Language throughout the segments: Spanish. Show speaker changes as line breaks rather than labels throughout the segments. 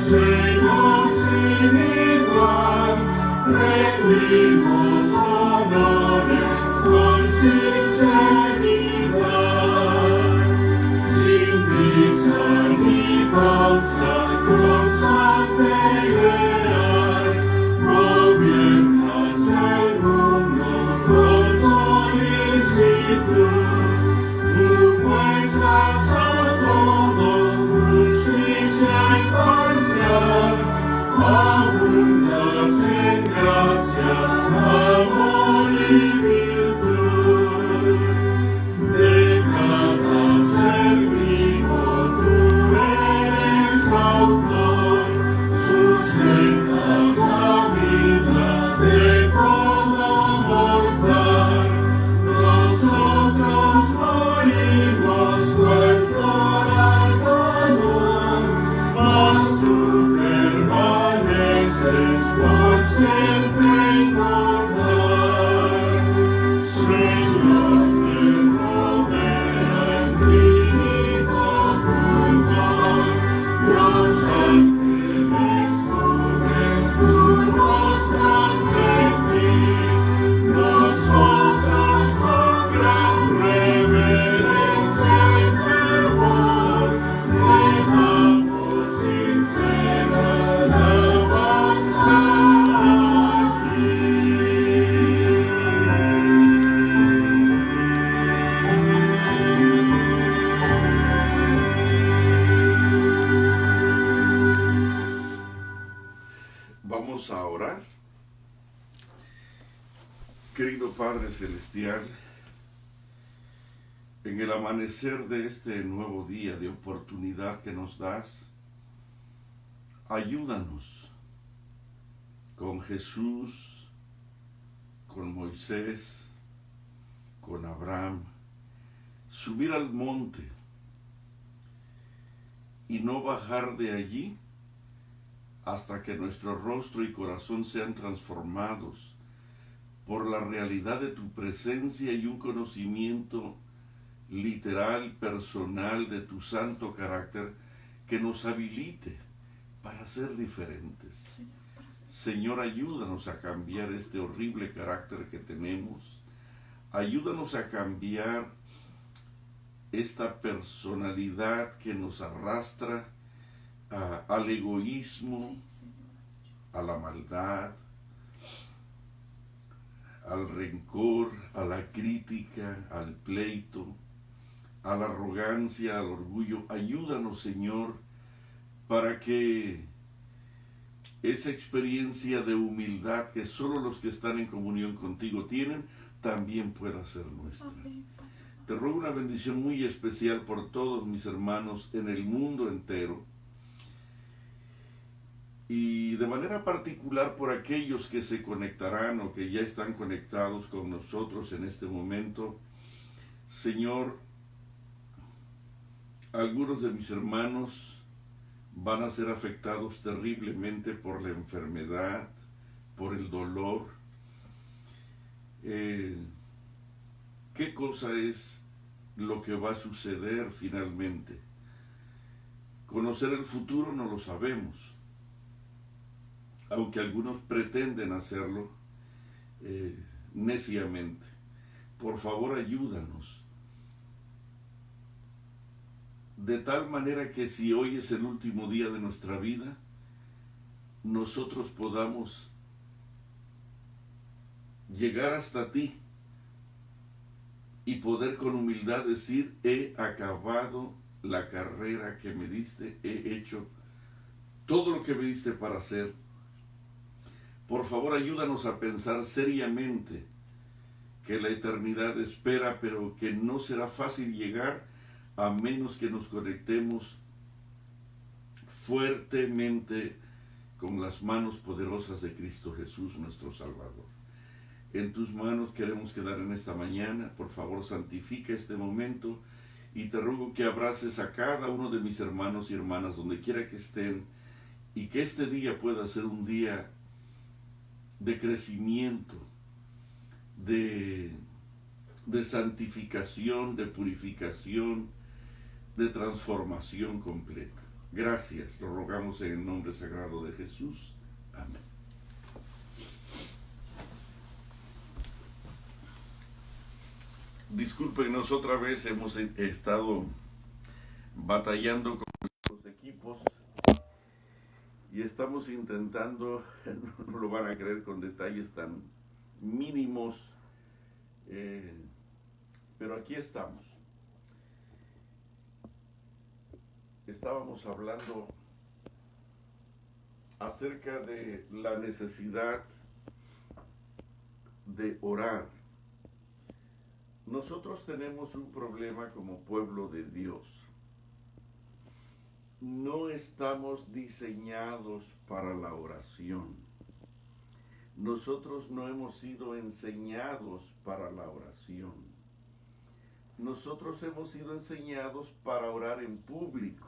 Señor sin igual, rendimos honores con sinceridad, sin prisa ni pausa, constante y leal, gobiernas el mundo con solicitud, tú muestras a todos justicia imparcial, abundas en gracia, amor y virtud. De cada ser vivo tú eres autor, sustentas la vida de todo mortal. Nosotros morimos cual flor al calor, mas tú permaneces por siempre inmortal. Señor, que rodea infinito fulgor, los ángeles cubren su rostro ante ti. Nosotros con gran reverencia y fervor te damos sincera alabanza aquí. Vamos a orar. Querido Padre Celestial, en el amanecer de este nuevo día de oportunidad que nos das, ayúdanos con Jesús, con Moisés, con Abraham, subir al monte y no bajar de allí hasta que nuestro rostro y corazón sean transformados por la realidad de tu presencia y un conocimiento literal, personal de tu santo carácter que nos habilite para ser diferentes. Señor, ayúdanos a cambiar este horrible carácter que tenemos. Ayúdanos a cambiar esta personalidad que nos arrastra al egoísmo, a la maldad, al rencor, a la crítica, al pleito, a la arrogancia, al orgullo. Ayúdanos, Señor, para que esa experiencia de humildad que solo los que están en comunión contigo tienen, también pueda ser nuestra. Te ruego una bendición muy especial por todos mis hermanos en el mundo entero, y de manera particular por aquellos que se conectarán o que ya están conectados con nosotros en este momento. Señor, algunos de mis hermanos van a ser afectados terriblemente por la enfermedad, por el dolor. ¿Qué cosa es lo que va a suceder finalmente? Conocer el futuro no lo sabemos, aunque algunos pretenden hacerlo neciamente. Por favor, ayúdanos, de tal manera que si hoy es el último día de nuestra vida, nosotros podamos llegar hasta ti y poder con humildad decir: he acabado la carrera que me diste, he hecho todo lo que me diste para hacer. Por favor, ayúdanos a pensar seriamente que la eternidad espera, pero que no será fácil llegar a menos que nos conectemos fuertemente con las manos poderosas de Cristo Jesús, nuestro Salvador. En tus manos queremos quedar en esta mañana. Por favor, santifica este momento y te ruego que abraces a cada uno de mis hermanos y hermanas donde quiera que estén, y que este día pueda ser un día de crecimiento, de santificación, de purificación, de transformación completa. Gracias, lo rogamos en el nombre sagrado de Jesús. Amén. Discúlpenos, otra vez hemos estado batallando con los equipos y estamos intentando, no lo van a creer, con detalles tan mínimos, pero aquí estamos. Estábamos hablando acerca de la necesidad de orar. Nosotros tenemos un problema como pueblo de Dios. No estamos diseñados para la oración. Nosotros no hemos sido enseñados para la oración. Nosotros hemos sido enseñados para orar en público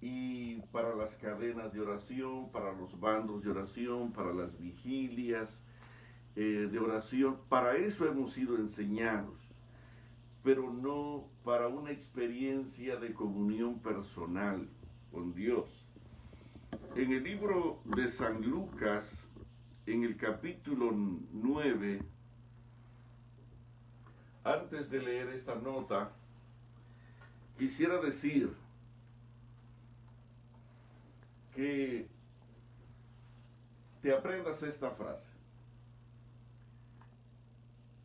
y para las cadenas de oración, para los bandos de oración, para las vigilias de oración. Para eso hemos sido enseñados, pero no para una experiencia de comunión personal con Dios. En el libro de San Lucas, en el capítulo 9, antes de leer esta nota, quisiera decir que te aprendas esta frase,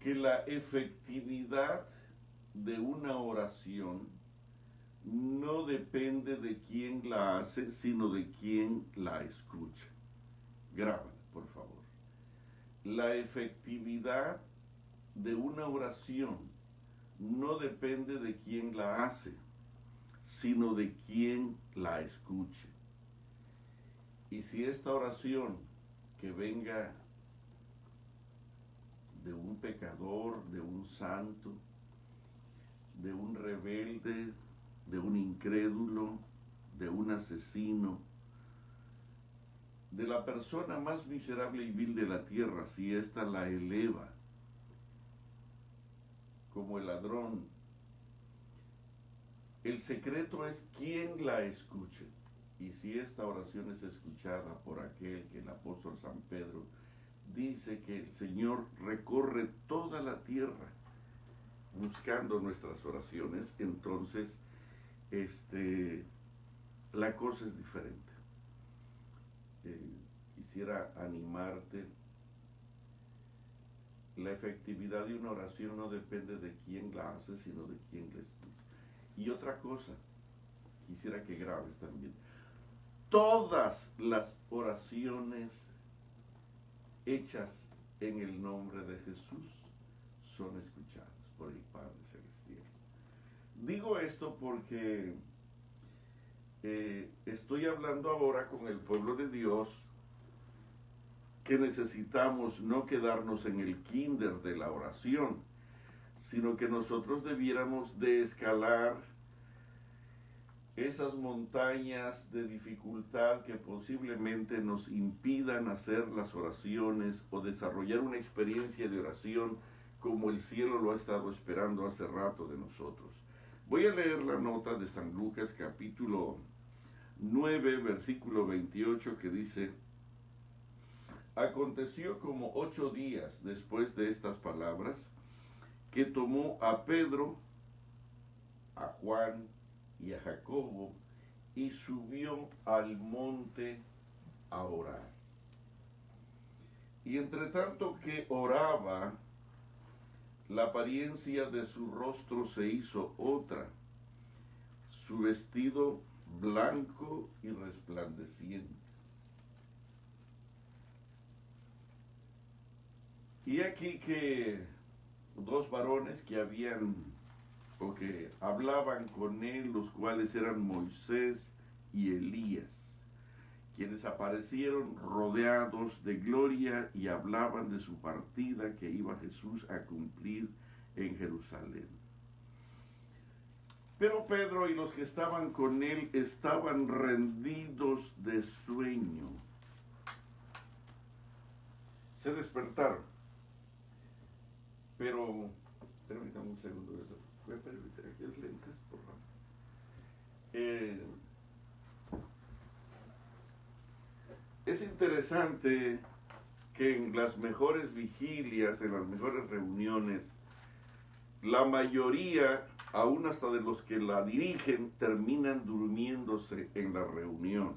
que la efectividad de una oración no depende de quién la hace, sino de quién la escucha. Grábala, por favor. La efectividad de una oración no depende de quién la hace, sino de quién la escuche. Y si esta oración que venga de un pecador, de un santo, de un rebelde, de un incrédulo, de un asesino, de la persona más miserable y vil de la tierra, si ésta la eleva como el ladrón, el secreto es quién la escuche. Y si esta oración es escuchada por aquel que el apóstol San Pedro dice que el Señor recorre toda la tierra buscando nuestras oraciones, entonces la cosa es diferente. Quisiera animarte. La efectividad de una oración no depende de quién la hace, sino de quién la escucha. Y otra cosa, quisiera que grabes también. Todas las oraciones hechas en el nombre de Jesús son escuchadas por el Padre Celestial. Digo esto porque estoy hablando ahora con el pueblo de Dios, que necesitamos no quedarnos en el kinder de la oración, sino que nosotros debiéramos de escalar esas montañas de dificultad que posiblemente nos impidan hacer las oraciones o desarrollar una experiencia de oración como el cielo lo ha estado esperando hace rato de nosotros. Voy a leer la nota de San Lucas capítulo 9, versículo 28, que dice: aconteció como 8 días después de estas palabras, que tomó a Pedro, a Juan y a Jacobo, y subió al monte a orar. Y entre tanto que oraba, la apariencia de su rostro se hizo otra, su vestido blanco y resplandeciente. Y aquí que 2 varones que habían o que hablaban con él, los cuales eran Moisés y Elías, quienes aparecieron rodeados de gloria y hablaban de su partida que iba Jesús a cumplir en Jerusalén. Pero Pedro y los que estaban con él estaban rendidos de sueño. Se despertaron. Pero, permítame un segundo. ¿Me permite aquellos lentes, por favor? interesante que en las mejores vigilias, en las mejores reuniones, la mayoría, aún hasta de los que la dirigen, terminan durmiéndose en la reunión.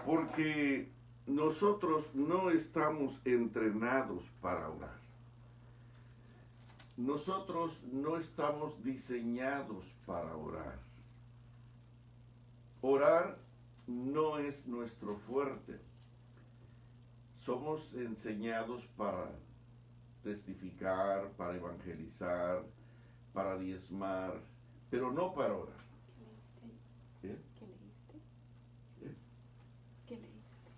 Porque nosotros no estamos entrenados para orar. Nosotros no estamos diseñados para orar. Orar no es nuestro fuerte. Somos enseñados para testificar, para evangelizar, para diezmar, pero no para orar.
¿Qué
¿Eh?
leíste?
¿Eh?
¿Qué leíste?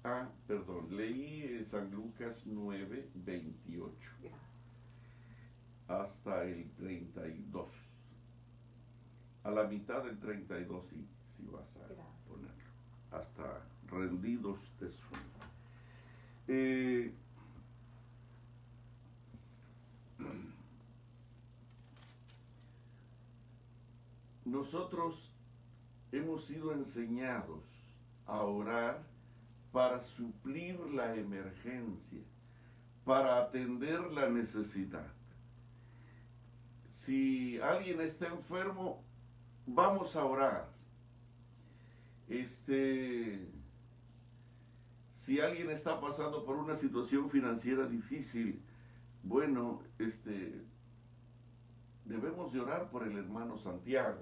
Ah, perdón, leí San Lucas 9, 28 hasta el 32. A la mitad del 32 sí vas a ponerlo, hasta rendidos de sueño. Nosotros hemos sido enseñados a orar para suplir la emergencia, para atender la necesidad. Si alguien está enfermo, vamos a orar. Si alguien está pasando por una situación financiera difícil, bueno, debemos de orar por el hermano Santiago.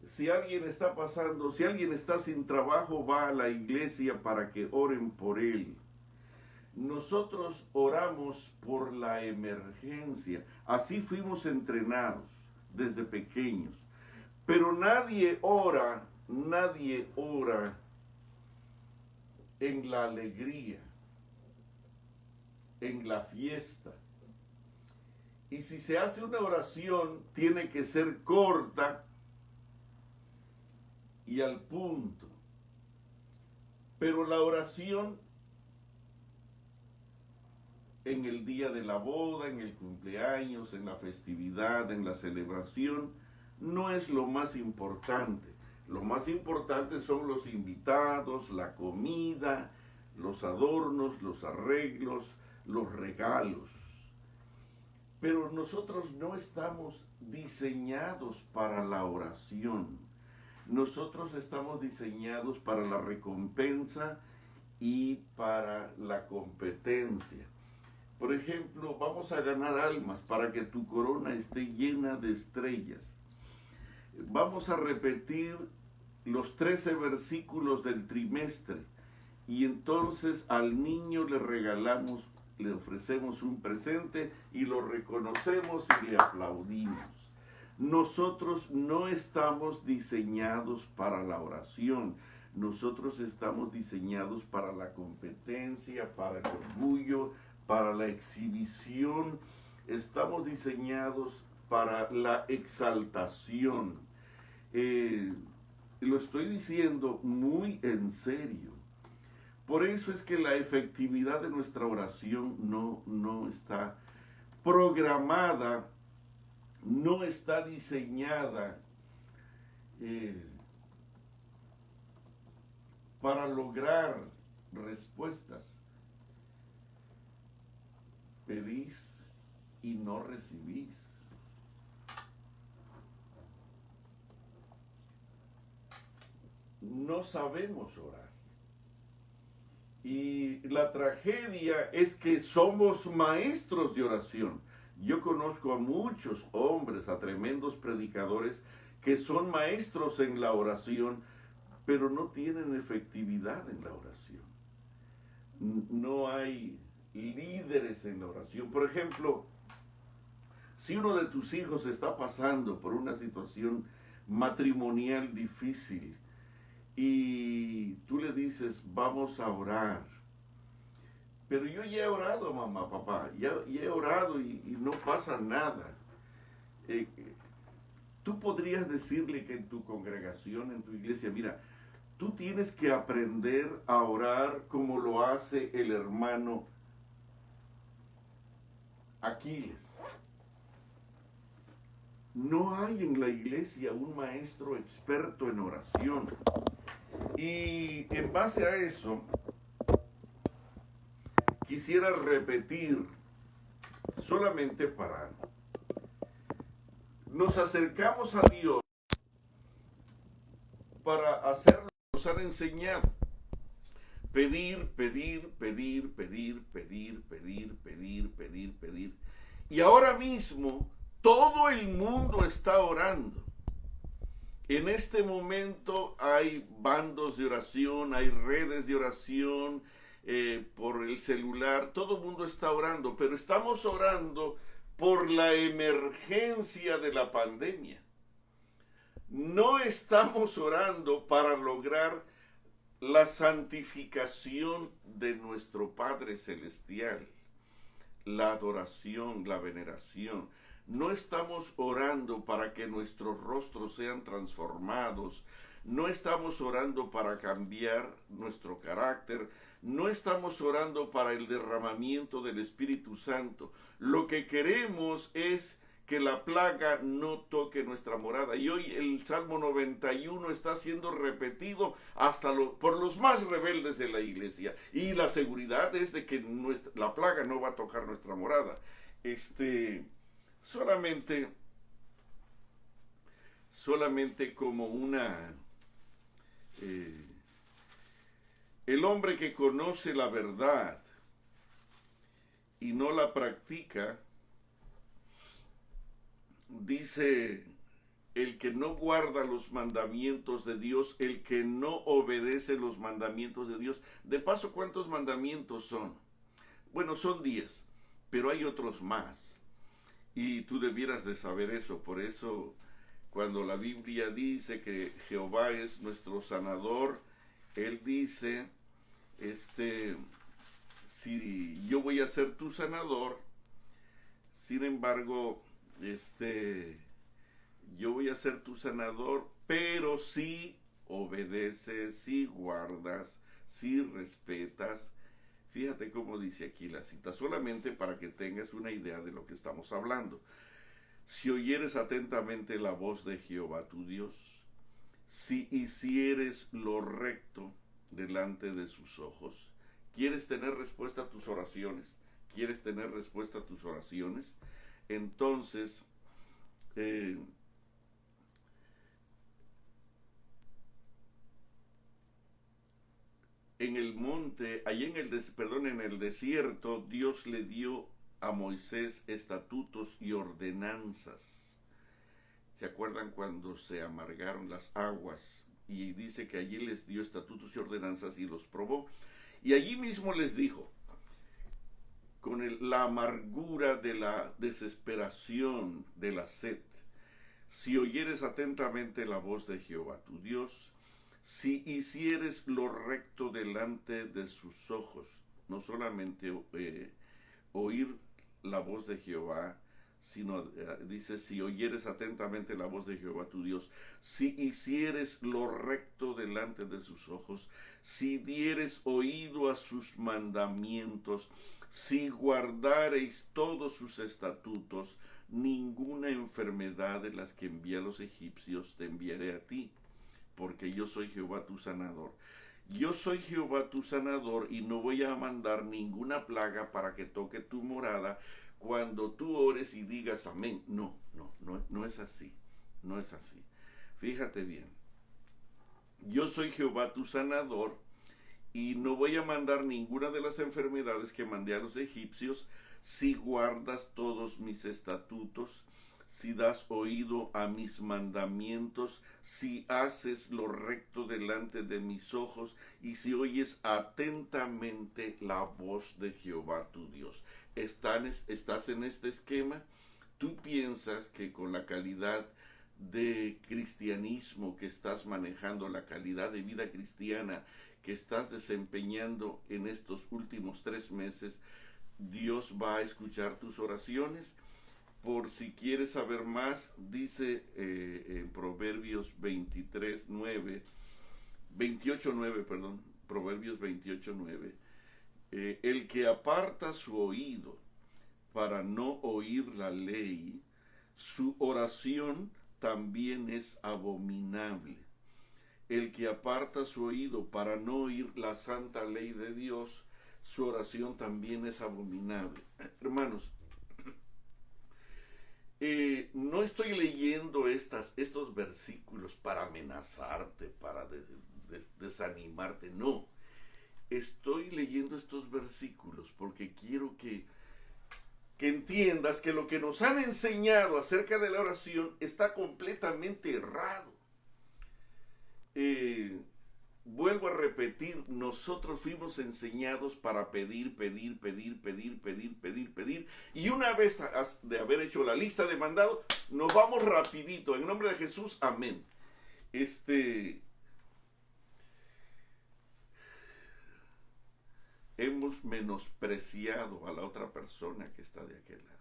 Si alguien está pasando, si alguien está sin trabajo, va a la iglesia para que oren por él. Nosotros oramos por la emergencia. Así fuimos entrenados desde pequeños. Pero nadie ora en la alegría, en la fiesta. Y si se hace una oración, tiene que ser corta y al punto. Pero la oración en el día de la boda, en el cumpleaños, en la festividad, en la celebración, no es lo más importante. Lo más importante son los invitados, la comida, los adornos, los arreglos, los regalos. Pero nosotros no estamos diseñados para la oración. Nosotros estamos diseñados para la recompensa y para la competencia. Por ejemplo, vamos a ganar almas para que tu corona esté llena de estrellas. Vamos a repetir los 13 versículos del trimestre y entonces al niño le ofrecemos un presente y lo reconocemos y le aplaudimos. Nosotros no estamos diseñados para la oración. Nosotros estamos diseñados para la competencia, para el orgullo, para la exhibición. Estamos diseñados para la exaltación. Lo estoy diciendo muy en serio. Por eso es que la efectividad de nuestra oración no está programada, no está diseñada para lograr respuestas. Pedís y no recibís. No sabemos orar. Y la tragedia es que somos maestros de oración. Yo conozco a muchos hombres, a tremendos predicadores, que son maestros en la oración, pero no tienen efectividad en la oración. No hay líderes en la oración. Por ejemplo, si uno de tus hijos está pasando por una situación matrimonial difícil y tú le dices, vamos a orar, pero yo ya he orado, mamá, papá, ya he orado y no pasa nada. Tú podrías decirle que en tu congregación, en tu iglesia, mira, tú tienes que aprender a orar como lo hace el hermano Aquiles. No hay en la iglesia un maestro experto en oración. Y en base a eso, quisiera repetir solamente para... Nos acercamos a Dios para hacer lo que nos han enseñado. Pedir, pedir, pedir, pedir, pedir, pedir, pedir, pedir, pedir. Y ahora mismo todo el mundo está orando. En este momento hay bandos de oración, hay redes de oración por el celular. Todo el mundo está orando, pero estamos orando por la emergencia de la pandemia. No estamos orando para lograr la santificación de nuestro Padre Celestial, la adoración, la veneración. No estamos orando para que nuestros rostros sean transformados. No estamos orando para cambiar nuestro carácter. No estamos orando para el derramamiento del Espíritu Santo. Lo que queremos es que la plaga no toque nuestra morada. Y hoy el Salmo 91 está siendo repetido hasta por los más rebeldes de la iglesia. Y la seguridad es de que la plaga no va a tocar nuestra morada. Solamente como una... el hombre que conoce la verdad y no la practica, dice, el que no guarda los mandamientos de Dios, el que no obedece los mandamientos de Dios. De paso, ¿cuántos mandamientos son? Bueno, son 10, pero hay otros más. Y tú debieras de saber eso. Por eso, cuando la Biblia dice que Jehová es nuestro sanador, Él dice, si yo voy a ser tu sanador, sin embargo, yo voy a ser tu sanador, pero si obedeces, si guardas, si respetas. Fíjate cómo dice aquí la cita, solamente para que tengas una idea de lo que estamos hablando. Si oyeres atentamente la voz de Jehová tu Dios, si hicieres lo recto delante de sus ojos. ¿Quieres tener respuesta a tus oraciones? ¿Quieres tener respuesta a tus oraciones? Entonces, en el monte, allí en el desierto, Dios le dio a Moisés estatutos y ordenanzas. ¿Se acuerdan cuando se amargaron las aguas? Y dice que allí les dio estatutos y ordenanzas y los probó. Y allí mismo les dijo, con la amargura de la desesperación, de la sed, si oyeres atentamente la voz de Jehová tu Dios, si hicieres lo recto delante de sus ojos, no solamente oír la voz de Jehová, sino dice, si oyeres atentamente la voz de Jehová tu Dios, si hicieres lo recto delante de sus ojos, si dieres oído a sus mandamientos, si guardareis todos sus estatutos, ninguna enfermedad de las que envié a los egipcios te enviaré a ti, porque yo soy Jehová tu sanador. Yo soy Jehová tu sanador y no voy a mandar ninguna plaga para que toque tu morada cuando tú ores y digas amén. No es así, no es así. Fíjate bien, yo soy Jehová tu sanador y no voy a mandar ninguna de las enfermedades que mandé a los egipcios si guardas todos mis estatutos, si das oído a mis mandamientos, si haces lo recto delante de mis ojos y si oyes atentamente la voz de Jehová tu Dios. ¿Estás en este esquema? ¿Tú piensas que con la calidad de cristianismo que estás manejando, la calidad de vida cristiana que estás desempeñando en estos últimos 3 meses, Dios va a escuchar tus oraciones? Por si quieres saber más, dice en Proverbios 28:9, Proverbios 28:9, el que aparta su oído para no oír la ley, su oración también es abominable. El que aparta su oído para no oír la santa ley de Dios, su oración también es abominable. Hermanos, no estoy leyendo estos versículos para amenazarte, para desanimarte, no. Estoy leyendo estos versículos porque quiero que entiendas que lo que nos han enseñado acerca de la oración está completamente errado. Vuelvo a repetir, nosotros fuimos enseñados para pedir, y una vez de haber hecho la lista de mandados, nos vamos rapidito, en nombre de Jesús, amén. Hemos menospreciado a la otra persona que está de aquel lado.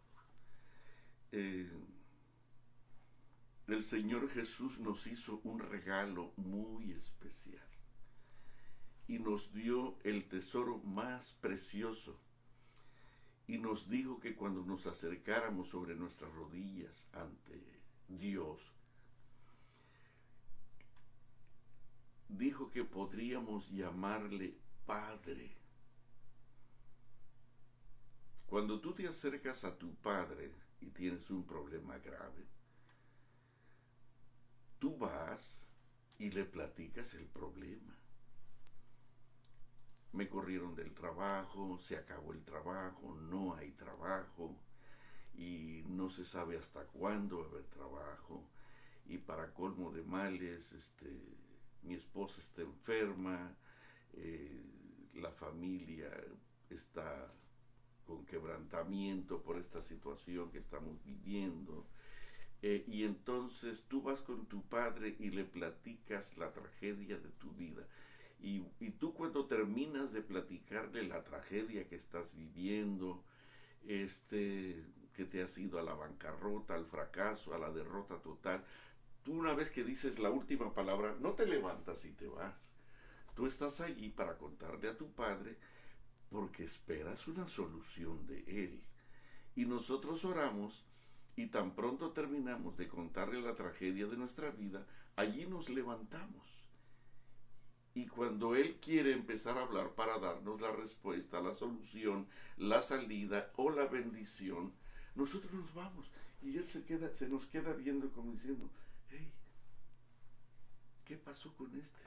El Señor Jesús nos hizo un regalo muy especial y nos dio el tesoro más precioso y nos dijo que cuando nos acercáramos sobre nuestras rodillas ante Dios, dijo que podríamos llamarle Padre. Cuando tú te acercas a tu Padre y tienes un problema grave, tú vas y le platicas el problema. Me corrieron del trabajo, se acabó el trabajo, no hay trabajo y no se sabe hasta cuándo va a haber trabajo. Y para colmo de males, mi esposa está enferma, la familia está con quebrantamiento por esta situación que estamos viviendo. Y entonces tú vas con tu padre y le platicas la tragedia de tu vida. Y tú cuando terminas de platicarle la tragedia que estás viviendo, que te has ido a la bancarrota, al fracaso, a la derrota total, tú una vez que dices la última palabra, no te levantas y te vas. Tú estás allí para contarle a tu padre porque esperas una solución de él. Y nosotros oramos y tan pronto terminamos de contarle la tragedia de nuestra vida, allí nos levantamos. Y cuando Él quiere empezar a hablar para darnos la respuesta, la solución, la salida o la bendición, nosotros nos vamos. Y Él se nos queda viendo como diciendo, hey, ¿qué pasó con este?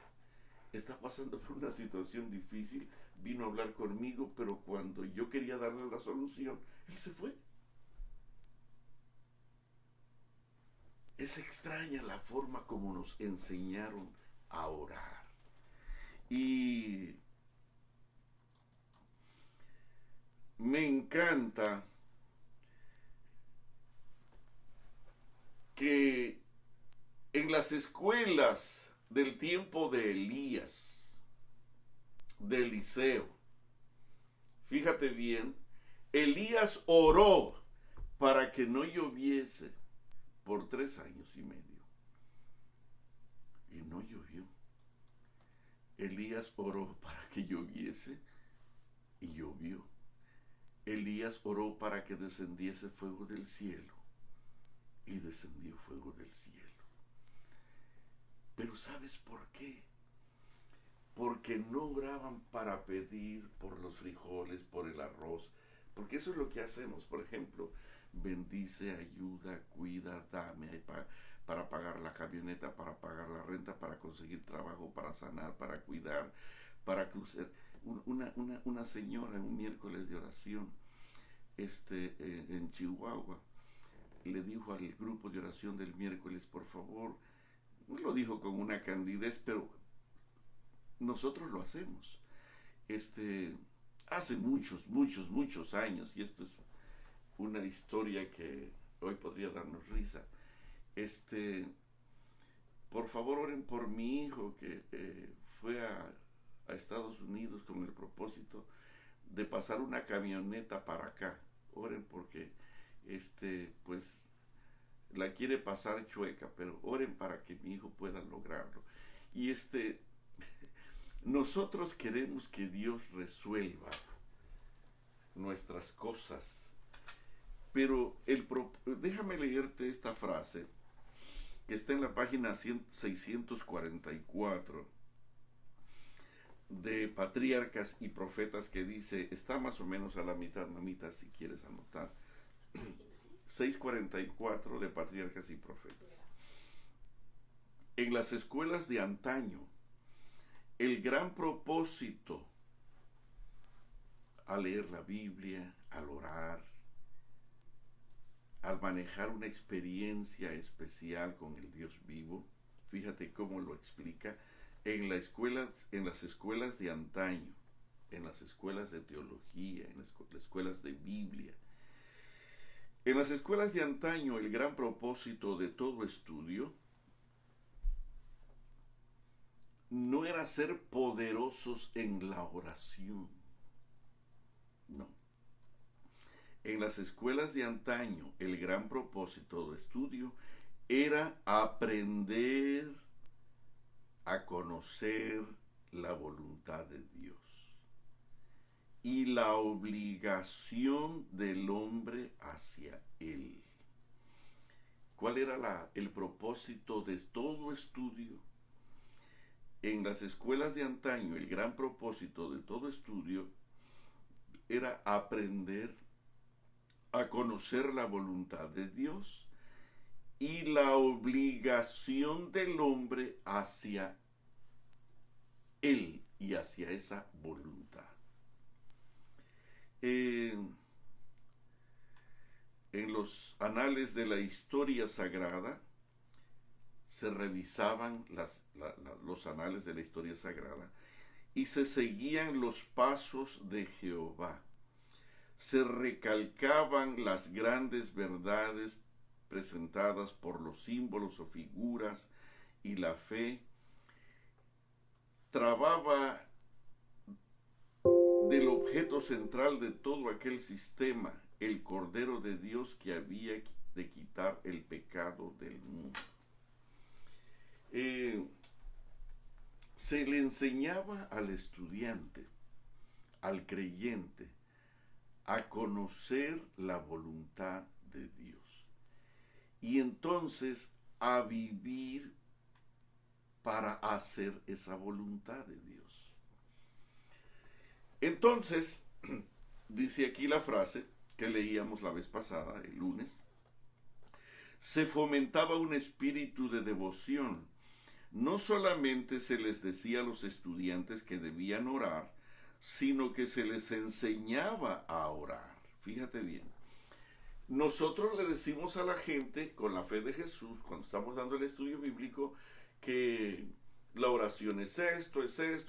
Está pasando por una situación difícil, vino a hablar conmigo, pero cuando yo quería darle la solución, Él se fue. Es extraña la forma como nos enseñaron a orar. Y me encanta que en las escuelas del tiempo de Elías, de Eliseo, fíjate bien, Elías oró para que no lloviese por 3 años y medio. Y no llovió. Elías oró para que lloviese y llovió. Elías oró para que descendiese fuego del cielo y descendió fuego del cielo. Pero ¿sabes por qué? Porque no oraban para pedir por los frijoles, por el arroz, porque eso es lo que hacemos. Por ejemplo, bendice, ayuda, cuida, dame para pagar la camioneta, para pagar la renta, para conseguir trabajo, para sanar, para cuidar, para cruzar. Una señora en un miércoles de oración en Chihuahua le dijo al grupo de oración del miércoles, por favor, no lo dijo con una candidez, pero nosotros lo hacemos. Hace muchos años, y esto es una historia que hoy podría darnos risa. Por favor, oren por mi hijo que fue a Estados Unidos con el propósito de pasar una camioneta para acá. Oren porque pues la quiere pasar chueca, pero oren para que mi hijo pueda lograrlo. Y nosotros queremos que Dios resuelva nuestras cosas, pero déjame leerte esta frase que está en la página 644 de Patriarcas y Profetas, que dice, está más o menos a la mitad, mamita, si quieres anotar. 644 de Patriarcas y Profetas. En las escuelas de antaño, el gran propósito al leer la Biblia, al orar, al manejar una experiencia especial con el Dios vivo, fíjate cómo lo explica, en las escuelas de antaño, en las escuelas de teología, en las escuelas de Biblia. En las escuelas de antaño, el gran propósito de todo estudio no era ser poderosos en la oración. No. En las escuelas de antaño, el gran propósito de estudio era aprender a conocer la voluntad de Dios y la obligación del hombre hacia Él. ¿Cuál era el propósito de todo estudio? En las escuelas de antaño, el gran propósito de todo estudio era aprender a conocer la voluntad de Dios y la obligación del hombre hacia Él y hacia esa voluntad. En los anales de la historia sagrada se revisaban los anales de la historia sagrada y se seguían los pasos de Jehová. Se recalcaban las grandes verdades presentadas por los símbolos o figuras, y la fe trababa del objeto central de todo aquel sistema, el Cordero de Dios que había de quitar el pecado del mundo. Se le enseñaba al estudiante, al creyente, a conocer la voluntad de Dios y entonces a vivir para hacer esa voluntad de Dios. Entonces, dice aquí la frase que leíamos la vez pasada, el lunes, se fomentaba un espíritu de devoción. No solamente se les decía a los estudiantes que debían orar, sino que se les enseñaba a orar. Fíjate bien. Nosotros le decimos a la gente, con la fe de Jesús, cuando estamos dando el estudio bíblico, que la oración es esto, y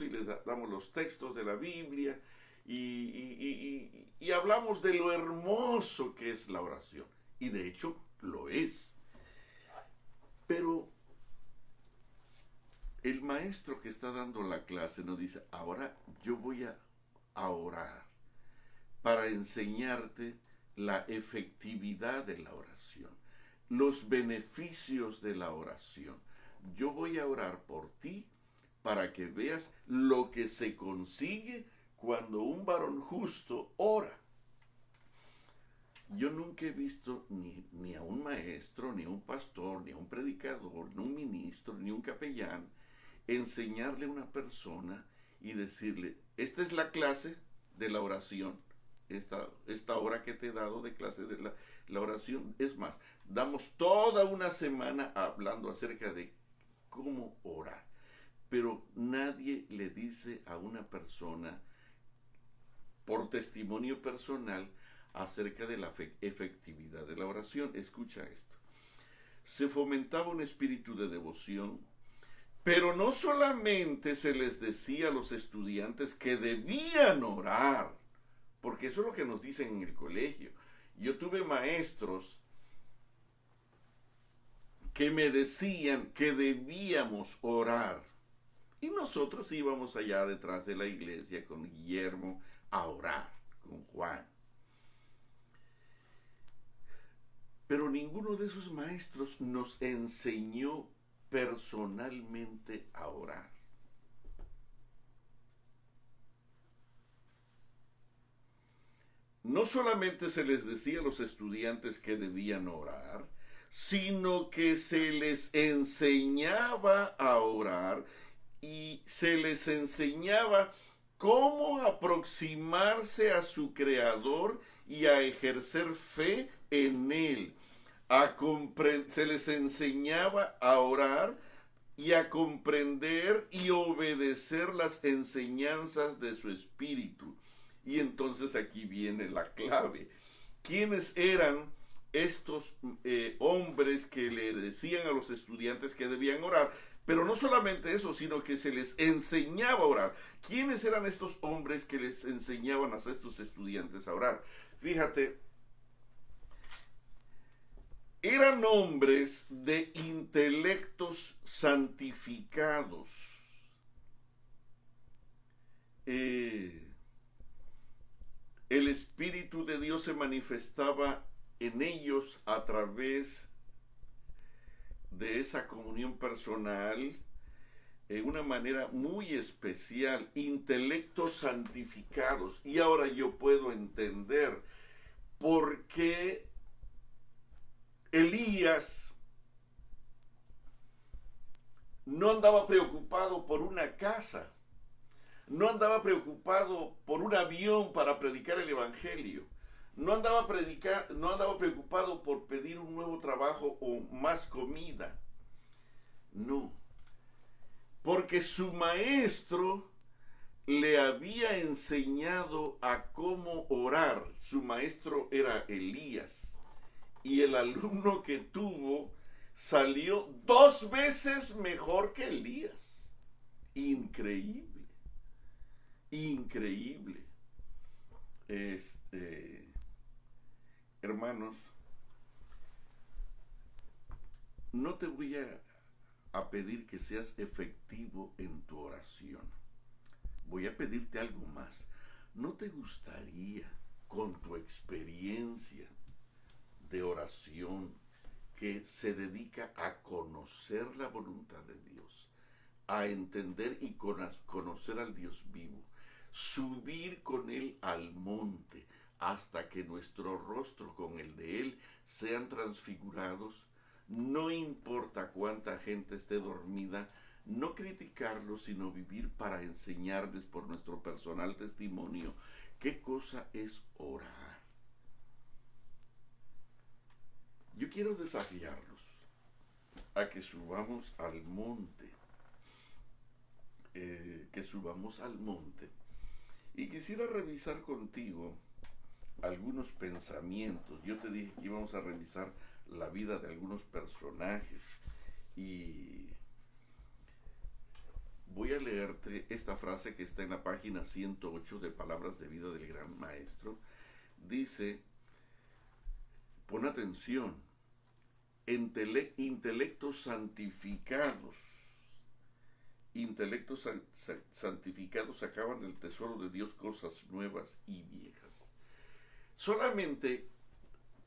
les damos los textos de la Biblia, y hablamos de lo hermoso que es la oración. Y de hecho, lo es. Pero el maestro que está dando la clase nos dice, ahora yo voy a orar para enseñarte la efectividad de la oración, los beneficios de la oración. Yo voy a orar por ti para que veas lo que se consigue cuando un varón justo ora. Yo nunca he visto ni a un maestro, ni a un pastor, ni a un predicador, ni a un ministro, ni a un capellán enseñarle a una persona y decirle, esta es la clase de la oración, esta hora que te he dado de clase de la oración. Es más, damos toda una semana hablando acerca de cómo orar, pero nadie le dice a una persona por testimonio personal acerca de la efectividad de la oración. Escucha esto. Se fomentaba un espíritu de devoción, pero no solamente se les decía a los estudiantes que debían orar, porque eso es lo que nos dicen en el colegio. Yo tuve maestros que me decían que debíamos orar, y nosotros íbamos allá detrás de la iglesia con Guillermo a orar, con Juan. Pero ninguno de esos maestros nos enseñó personalmente a orar. No solamente se les decía a los estudiantes que debían orar, sino que se les enseñaba a orar y se les enseñaba cómo aproximarse a su Creador y a ejercer fe en Él. Se les enseñaba a orar y a comprender y obedecer las enseñanzas de su espíritu. Y entonces aquí viene la clave. ¿Quiénes eran estos hombres que le decían a los estudiantes que debían orar? Pero no solamente eso, sino que se les enseñaba a orar. ¿Quiénes eran estos hombres que les enseñaban a estos estudiantes a orar? Fíjate, eran hombres de intelectos santificados. El Espíritu de Dios se manifestaba en ellos a través de esa comunión personal de una manera muy especial, intelectos santificados. Y ahora yo puedo entender por qué Elías no andaba preocupado por una casa, no andaba preocupado por un avión para predicar el evangelio, no andaba preocupado por pedir un nuevo trabajo o más comida. No, porque su maestro le había enseñado a cómo orar. Su maestro era Elías. Y el alumno que tuvo salió 2 veces mejor que Elías. Increíble. Increíble. Hermanos, no te voy a pedir que seas efectivo en tu oración. Voy a pedirte algo más. ¿No te gustaría, con tu experiencia de oración que se dedica a conocer la voluntad de Dios, a entender y conocer al Dios vivo, subir con Él al monte hasta que nuestro rostro con el de Él sean transfigurados? No importa cuánta gente esté dormida, no criticarlos, sino vivir para enseñarles por nuestro personal testimonio qué cosa es orar. Yo quiero desafiarlos a que subamos al monte, y quisiera revisar contigo algunos pensamientos. Yo te dije que íbamos a revisar la vida de algunos personajes y voy a leerte esta frase que está en la página 108 de Palabras de Vida del Gran Maestro. Dice, pon atención, intelectos santificados sacaban del tesoro de Dios cosas nuevas y viejas. Solamente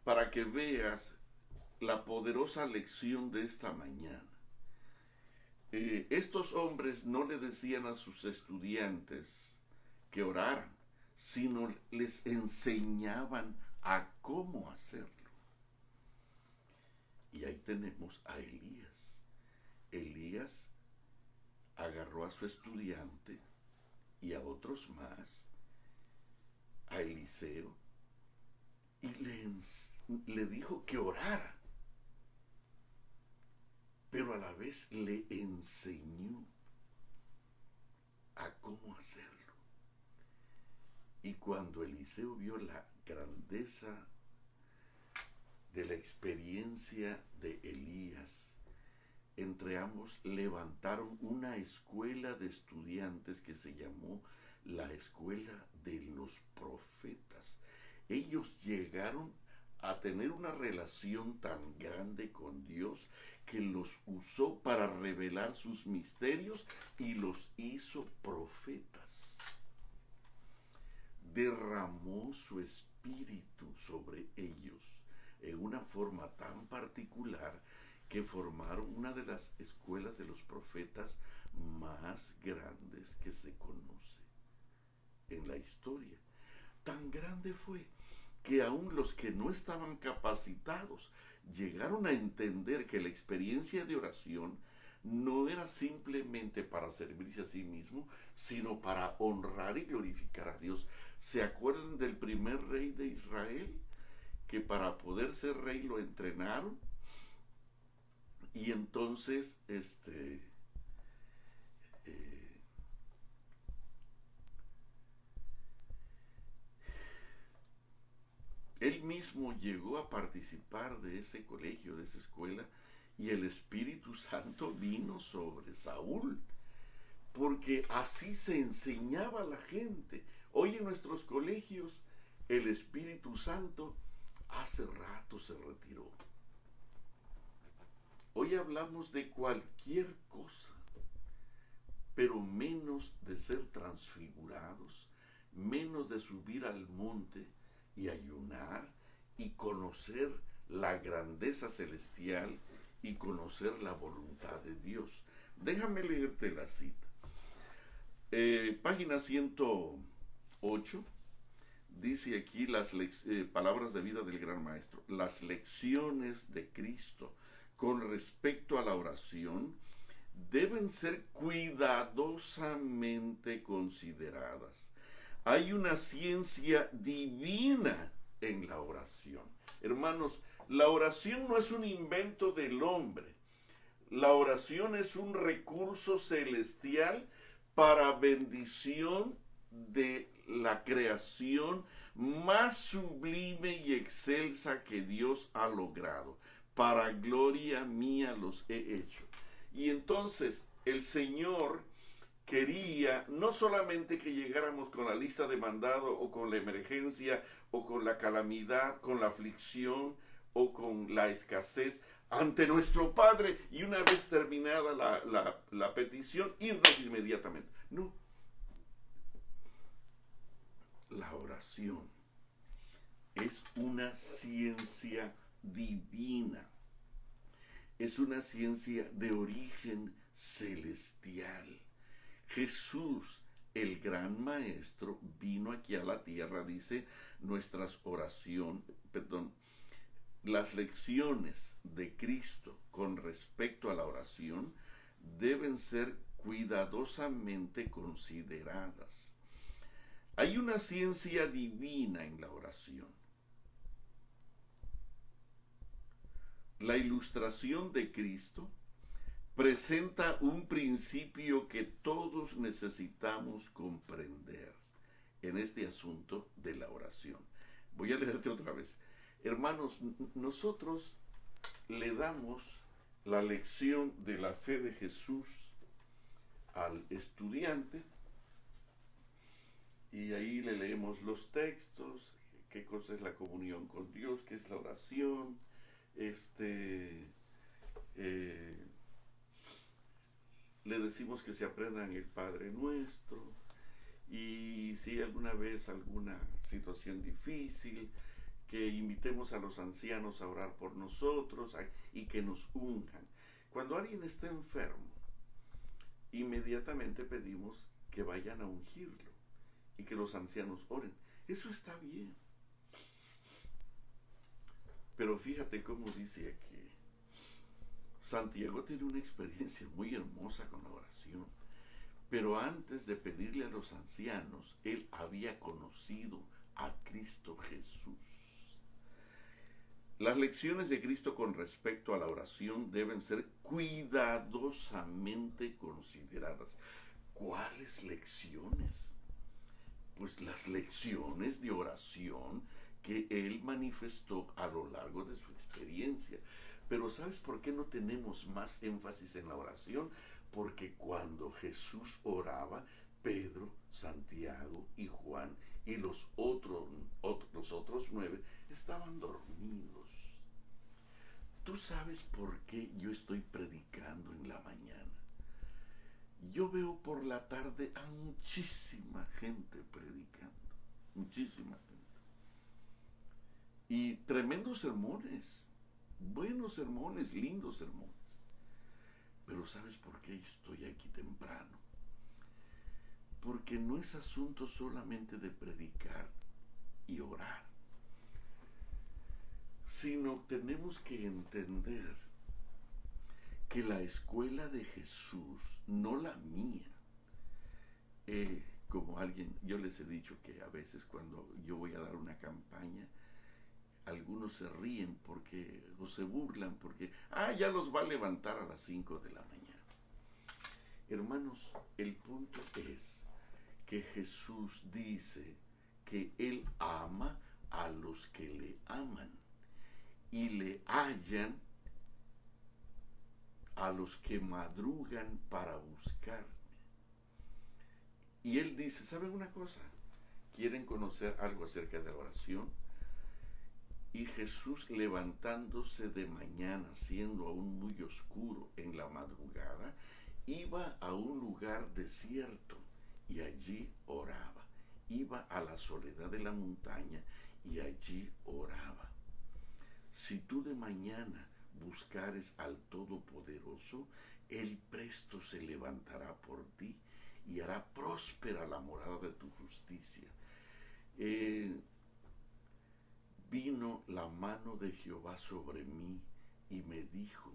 para que veas la poderosa lección de esta mañana. Estos hombres no le decían a sus estudiantes que oraran, sino les enseñaban a cómo hacerlo. Y ahí tenemos a Elías. Elías agarró a su estudiante y a otros más, a Eliseo, y le dijo que orara, pero a la vez le enseñó a cómo hacerlo. Y cuando Eliseo vio la grandeza de la experiencia de Elías, entre ambos levantaron una escuela de estudiantes que se llamó la Escuela de los Profetas. Ellos llegaron a tener una relación tan grande con Dios que los usó para revelar sus misterios y los hizo profetas. Derramó su espíritu sobre ellos en una forma tan particular que formaron una de las escuelas de los profetas más grandes que se conoce en la historia. Tan grande fue que aún los que no estaban capacitados llegaron a entender que la experiencia de oración no era simplemente para servirse a sí mismo, sino para honrar y glorificar a Dios. ¿Se acuerdan del primer rey de Israel? Que para poder ser rey lo entrenaron. Y entonces, él mismo llegó a participar de ese colegio, de esa escuela, y el Espíritu Santo vino sobre Saúl, porque así se enseñaba a la gente. Hoy en nuestros colegios, el Espíritu Santo hace rato se retiró. Hoy hablamos de cualquier cosa, pero menos de ser transfigurados, menos de subir al monte y ayunar y conocer la grandeza celestial y conocer la voluntad de Dios. Déjame leerte la cita. Página 108, dice aquí las palabras de vida del gran maestro. Las lecciones de Cristo con respecto a la oración deben ser cuidadosamente consideradas. Hay una ciencia divina en la oración. Hermanos, la oración no es un invento del hombre. La oración es un recurso celestial para bendición de la creación más sublime y excelsa que Dios ha logrado. Para gloria mía los he hecho. Y entonces el Señor quería no solamente que llegáramos con la lista de mandado o con la emergencia o con la calamidad, con la aflicción o con la escasez ante nuestro Padre y una vez terminada la petición irnos inmediatamente. No. La oración es una ciencia divina. Es una ciencia de origen celestial. Jesús, el gran maestro, vino aquí a la tierra, dice, las lecciones de Cristo con respecto a la oración deben ser cuidadosamente consideradas. Hay una ciencia divina en la oración. La ilustración de Cristo presenta un principio que todos necesitamos comprender en este asunto de la oración. Voy a leerte otra vez. Hermanos, nosotros le damos la lección de la fe de Jesús al estudiante y ahí le leemos los textos, qué cosa es la comunión con Dios, qué es la oración, le decimos que se aprendan el Padre Nuestro y si alguna vez alguna situación difícil, que invitemos a los ancianos a orar por nosotros y que nos unjan. Cuando alguien está enfermo, inmediatamente pedimos que vayan a ungirlo y que los ancianos oren. Eso está bien. Pero fíjate cómo dice aquí. Santiago tiene una experiencia muy hermosa con la oración. Pero antes de pedirle a los ancianos, él había conocido a Cristo Jesús. Las lecciones de Cristo con respecto a la oración deben ser cuidadosamente consideradas. ¿Cuáles lecciones? Pues las lecciones de oración que él manifestó a lo largo de su experiencia. Pero ¿sabes por qué no tenemos más énfasis en la oración? Porque cuando Jesús oraba, Pedro, Santiago y Juan y los otros 9 estaban dormidos. ¿Tú sabes por qué yo estoy predicando en la mañana? Yo veo por la tarde a muchísima gente predicando, muchísima gente. Y tremendos sermones, buenos sermones, lindos sermones. Pero ¿sabes por qué yo estoy aquí temprano? Porque no es asunto solamente de predicar y orar. sino tenemos que entender que la escuela de Jesús, no la mía, como yo les he dicho que a veces cuando yo voy a dar una campaña, algunos se ríen o se burlan porque, ya los va a levantar a las 5 de la mañana. Hermanos, el punto es que Jesús dice que Él ama a los que le aman y le hallan a los que madrugan para buscarme. Y Él dice, ¿saben una cosa? ¿Quieren conocer algo acerca de la oración? Y Jesús, levantándose de mañana, siendo aún muy oscuro en la madrugada, iba a un lugar desierto y allí oraba. Iba a la soledad de la montaña y allí oraba. Si tú de mañana buscares al Todopoderoso, Él presto se levantará por ti y hará próspera la morada de tu justicia. Vino la mano de Jehová sobre mí y me dijo,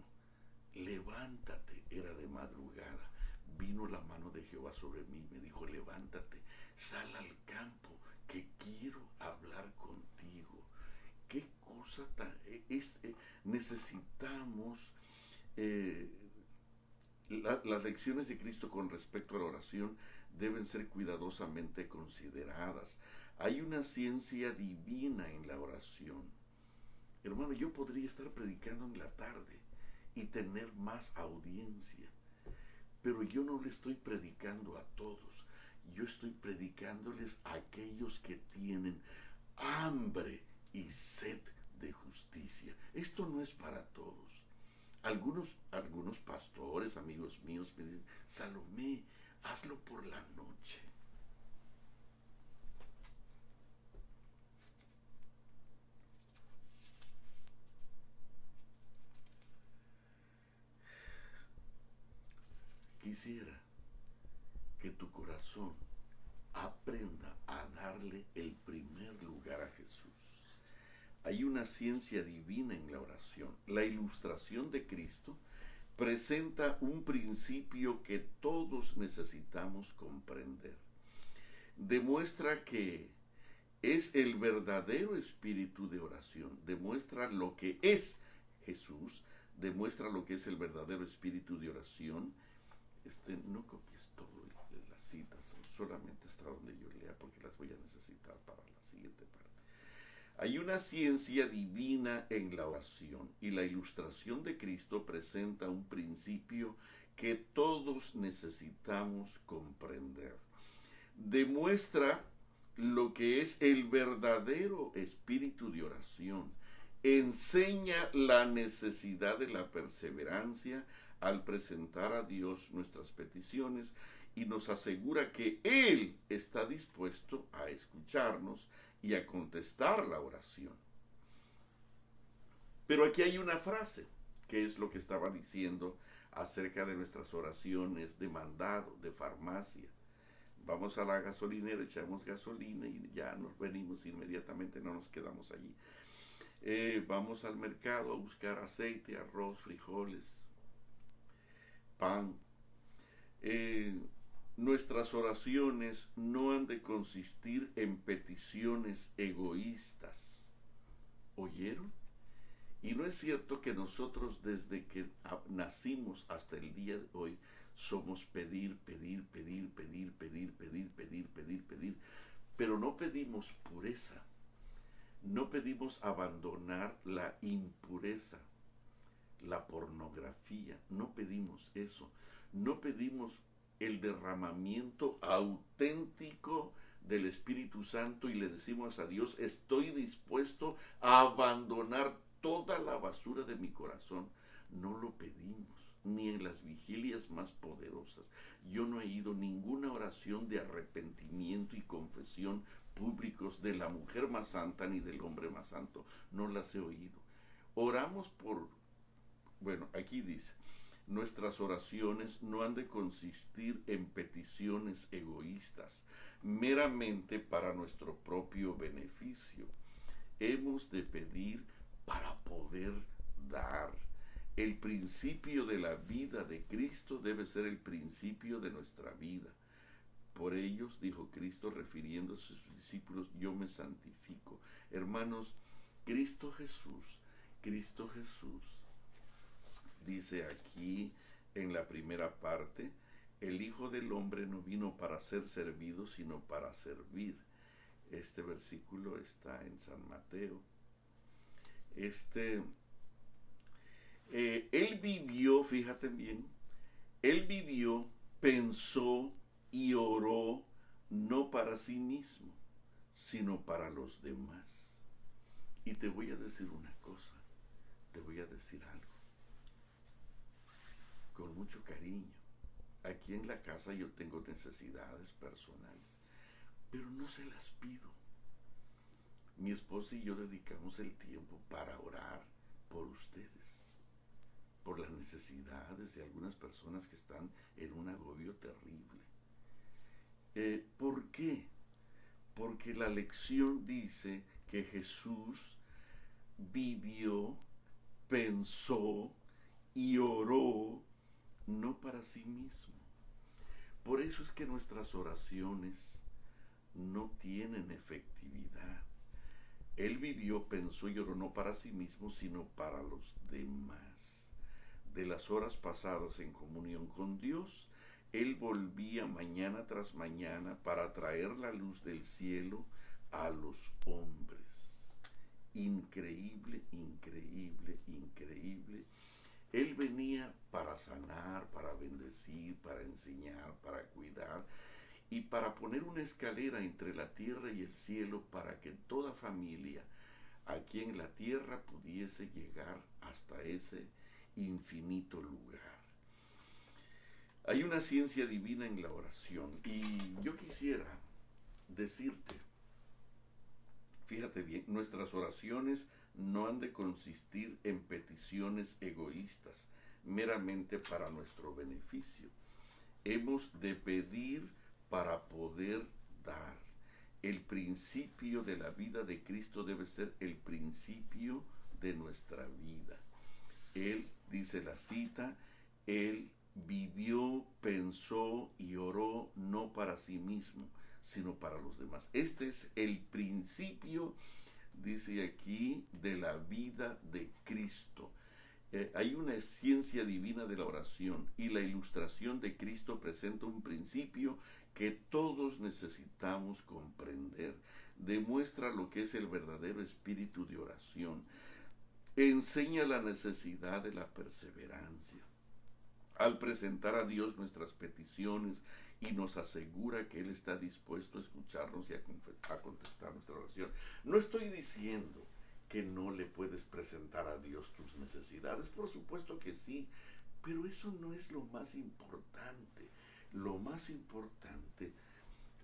levántate, era de madrugada. Vino la mano de Jehová sobre mí y me dijo, levántate, sal al campo, que quiero hablar contigo. Qué cosa tan... necesitamos las lecciones de Cristo con respecto a la oración deben ser cuidadosamente consideradas. Hay una ciencia divina en la oración. Hermano, yo podría estar predicando en la tarde y tener más audiencia, pero yo no le estoy predicando a todos. Yo estoy predicándoles a aquellos que tienen hambre y sed de justicia. Esto no es para todos. Algunos pastores, amigos míos, me dicen, Salomé, hazlo por la noche. Quisiera que tu corazón aprenda a darle el primer lugar a Jesús. Hay una ciencia divina en la oración. La ilustración de Cristo presenta un principio que todos necesitamos comprender. Demuestra que es el verdadero espíritu de oración. Demuestra lo que es Jesús. Demuestra lo que es el verdadero espíritu de oración. No copies todo las citas, solamente hasta donde yo lea, porque las voy a necesitar para la siguiente parte. Hay una ciencia divina en la oración y la ilustración de Cristo presenta un principio que todos necesitamos comprender. Demuestra lo que es el verdadero espíritu de oración. Enseña la necesidad de la perseverancia al presentar a Dios nuestras peticiones y nos asegura que Él está dispuesto a escucharnos y a contestar la oración. Pero aquí hay una frase, que es lo que estaba diciendo acerca de nuestras oraciones de mandado, de farmacia. Vamos a la gasolinera, echamos gasolina y ya nos venimos inmediatamente, no nos quedamos allí. Vamos al mercado a buscar aceite, arroz, frijoles, pan. Nuestras oraciones no han de consistir en peticiones egoístas. ¿Oyeron? Y no es cierto que nosotros desde que nacimos hasta el día de hoy somos pedir, pero no pedimos pureza, no pedimos abandonar la impureza, la pornografía, no pedimos eso, no pedimos el derramamiento auténtico del Espíritu Santo y le decimos a Dios, estoy dispuesto a abandonar toda la basura de mi corazón. No lo pedimos, ni en las vigilias más poderosas. Yo no he ido ninguna oración de arrepentimiento y confesión públicos de la mujer más santa ni del hombre más santo. No las he oído. Oramos aquí dice, nuestras oraciones no han de consistir en peticiones egoístas, meramente para nuestro propio beneficio. Hemos de pedir para poder dar. El principio de la vida de Cristo debe ser el principio de nuestra vida. Por ellos, dijo Cristo, refiriéndose a sus discípulos, yo me santifico. Hermanos, Cristo Jesús, dice aquí en la primera parte, el Hijo del Hombre no vino para ser servido, sino para servir. Este versículo está en San Mateo. Él vivió, fíjate bien, él vivió, pensó y oró no para sí mismo, sino para los demás. Y te voy a decir una cosa, te voy a decir algo, con mucho cariño. Aquí en la casa yo tengo necesidades personales, pero no se las pido. Mi esposa y yo dedicamos el tiempo para orar por ustedes, por las necesidades de algunas personas que están en un agobio terrible. ¿Por qué? Porque la lección dice que Jesús vivió, pensó y oró no para sí mismo. Por eso es que nuestras oraciones no tienen efectividad. Él vivió, pensó y oró no para sí mismo, sino para los demás. De las horas pasadas en comunión con Dios, Él volvía mañana tras mañana para traer la luz del cielo a los hombres. Increíble, increíble, increíble. Él venía para sanar, para bendecir, para enseñar, para cuidar y para poner una escalera entre la tierra y el cielo para que toda familia aquí en la tierra pudiese llegar hasta ese infinito lugar. Hay una ciencia divina en la oración y yo quisiera decirte, fíjate bien, nuestras oraciones no han de consistir en peticiones egoístas, meramente para nuestro beneficio. Hemos de pedir para poder dar. El principio de la vida de Cristo debe ser el principio de nuestra vida. Él, dice la cita, Él vivió, pensó y oró no para sí mismo, sino para los demás. Este es el principio, dice aquí, de la vida de Cristo. Hay una ciencia divina de la oración y la ilustración de Cristo presenta un principio que todos necesitamos comprender. Demuestra lo que es el verdadero espíritu de oración. Enseña la necesidad de la perseverancia al presentar a Dios nuestras peticiones y nos asegura que Él está dispuesto a escucharnos y a contestar nuestra oración. No estoy diciendo que no le puedes presentar a Dios tus necesidades, por supuesto que sí, pero eso no es lo más importante. Lo más importante,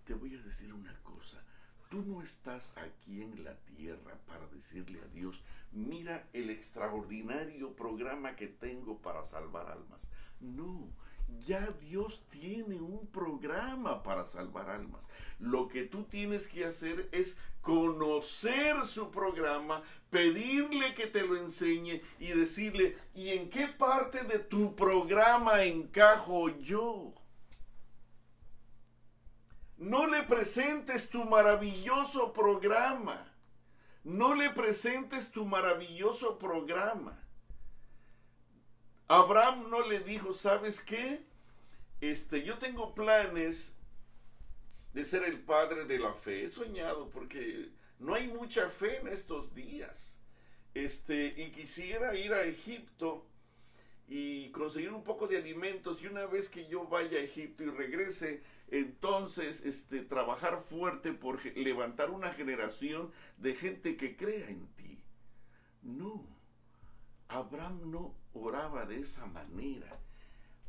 te voy a decir una cosa, tú no estás aquí en la tierra para decirle a Dios, mira el extraordinario programa que tengo para salvar almas. No, ya Dios tiene un programa para salvar almas. Lo que tú tienes que hacer es conocer su programa, pedirle que te lo enseñe y decirle, ¿y en qué parte de tu programa encajo yo? No le presentes tu maravilloso programa. No le presentes tu maravilloso programa. Abraham no le dijo, ¿sabes qué? Yo tengo planes de ser el padre de la fe. He soñado porque no hay mucha fe en estos días. Y quisiera ir a Egipto y conseguir un poco de alimentos, y una vez que yo vaya a Egipto y regrese, entonces trabajar fuerte por levantar una generación de gente que crea en ti. No, Abraham no oraba de esa manera.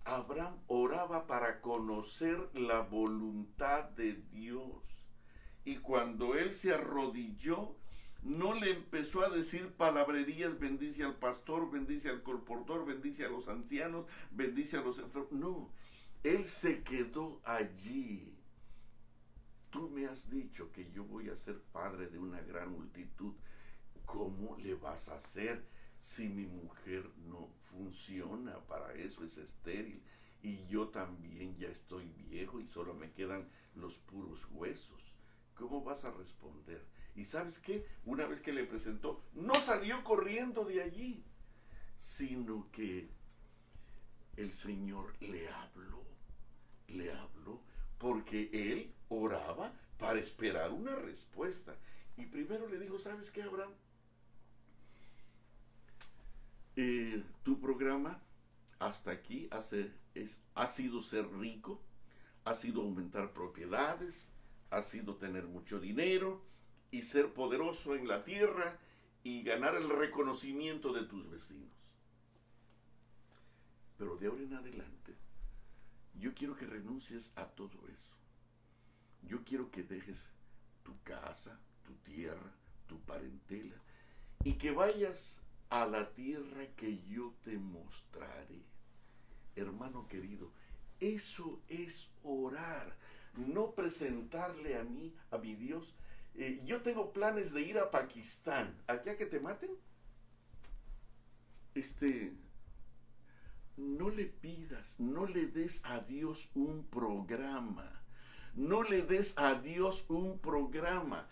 Abraham oraba para conocer la voluntad de Dios. Y cuando él se arrodilló, no le empezó a decir palabrerías, bendice al pastor, bendice al colportor, bendice a los ancianos, bendice a los enfermos. No, él se quedó allí. Tú me has dicho que yo voy a ser padre de una gran multitud. ¿cómo le vas a hacer si mi mujer no funciona? Para eso es estéril. Y yo también ya estoy viejo y solo me quedan los puros huesos. ¿Cómo vas a responder? Y ¿sabes qué? Una vez que le presentó, no salió corriendo de allí, sino que el Señor le habló, porque él oraba para esperar una respuesta. Y primero le dijo, ¿sabes qué, Abraham? Tu programa hasta aquí ha sido ser rico, ha sido aumentar propiedades, ha sido tener mucho dinero y ser poderoso en la tierra y ganar el reconocimiento de tus vecinos. Pero de ahora en adelante, yo quiero que renuncies a todo eso. Yo quiero que dejes tu casa, tu tierra, tu parentela, y que vayas a la tierra que yo te mostraré. Hermano querido, eso es orar, no presentarle a mi Dios. Yo tengo planes de ir a Pakistán. ¿Aquí a que te maten? No le pidas, no le des a Dios un programa. No le des a Dios un programa.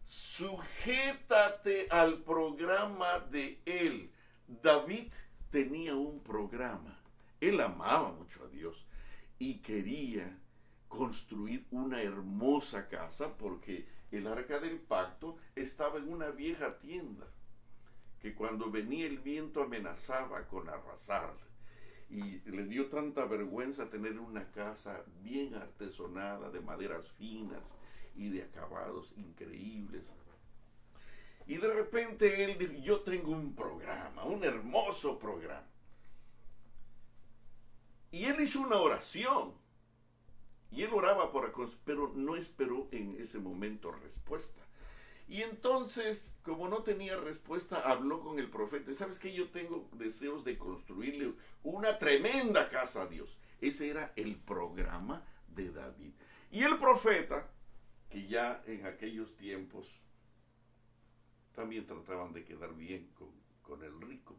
Sujétate al programa de Él. David tenía un programa. Él amaba mucho a Dios y quería construir una hermosa casa porque el arca del pacto estaba en una vieja tienda que cuando venía el viento amenazaba con arrasarla. Y le dio tanta vergüenza tener una casa bien artesonada, de maderas finas y de acabados increíbles. Y de repente él dijo, yo tengo un programa, un hermoso programa. Y él hizo una oración. Y él oraba pero no esperó en ese momento respuesta. Y entonces, como no tenía respuesta, habló con el profeta. ¿Sabes qué? Yo tengo deseos de construirle una tremenda casa a Dios. Ese era el programa de David. Y el profeta, que ya en aquellos tiempos también trataban de quedar bien con el rico,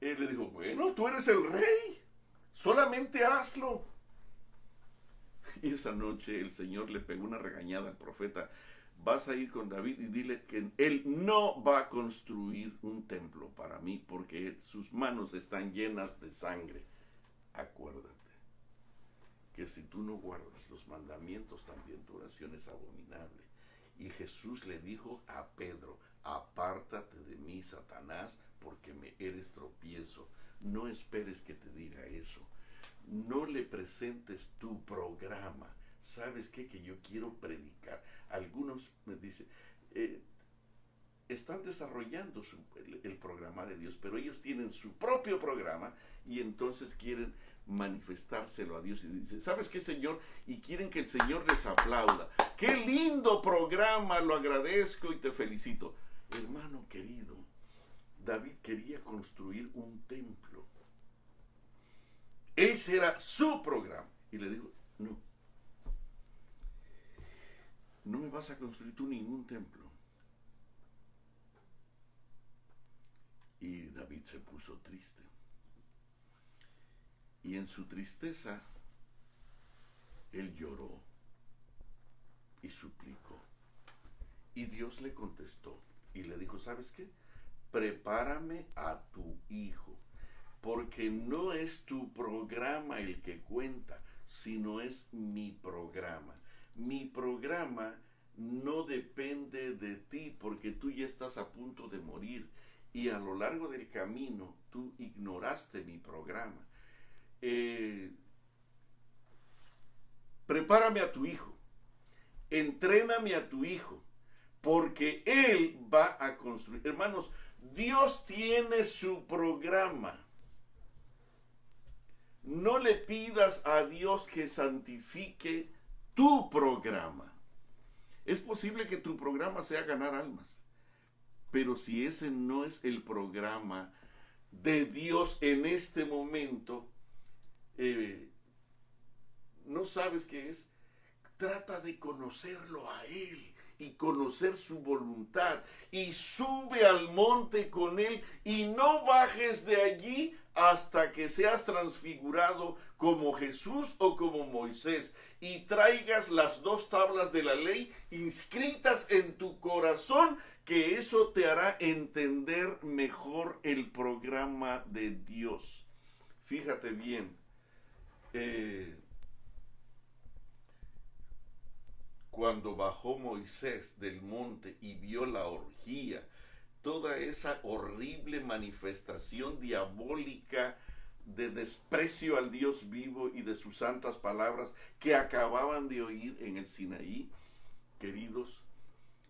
él le dijo, bueno, tú eres el rey, solamente hazlo. Y esa noche el Señor le pegó una regañada al profeta. Vas a ir con David y dile que él no va a construir un templo para mí porque sus manos están llenas de sangre. Acuérdate que si tú no guardas los mandamientos, también tu oración es abominable. Y Jesús le dijo a Pedro, apártate de mí, Satanás, porque me eres tropiezo. No esperes que te diga eso. No le presentes tu programa. ¿Sabes qué? Que yo quiero predicar. Algunos me dicen, están desarrollando el programa de Dios, pero ellos tienen su propio programa y entonces quieren manifestárselo a Dios y dicen, ¿sabes qué, Señor? Y quieren que el Señor les aplauda. ¡Qué lindo programa! Lo agradezco y te felicito. Hermano querido, David quería construir un templo. Ese era su programa. Y le dijo, no me vas a construir tú ningún templo. Y David se puso triste. Y en su tristeza, él lloró y suplicó. Y Dios le contestó y le dijo, ¿sabes qué? Prepárame a tu hijo, porque no es tu programa el que cuenta, sino es mi programa. Mi programa no depende de ti, porque tú ya estás a punto de morir y a lo largo del camino tú ignoraste mi programa. Prepárame a tu hijo, entréname a tu hijo, porque él va a construir. Hermanos, Dios tiene su programa. No le pidas a Dios que santifique tu programa. Es posible que tu programa sea ganar almas, pero si ese no es el programa de Dios en este momento, no sabes qué es. Trata de conocerlo a Él y conocer su voluntad. Y sube al monte con él y no bajes de allí hasta que seas transfigurado como Jesús o como Moisés, y traigas las 2 tablas de la ley inscritas en tu corazón, que eso te hará entender mejor el programa de Dios. Fíjate bien, cuando bajó Moisés del monte y vio la orgía, toda esa horrible manifestación diabólica de desprecio al Dios vivo y de sus santas palabras que acababan de oír en el Sinaí, queridos,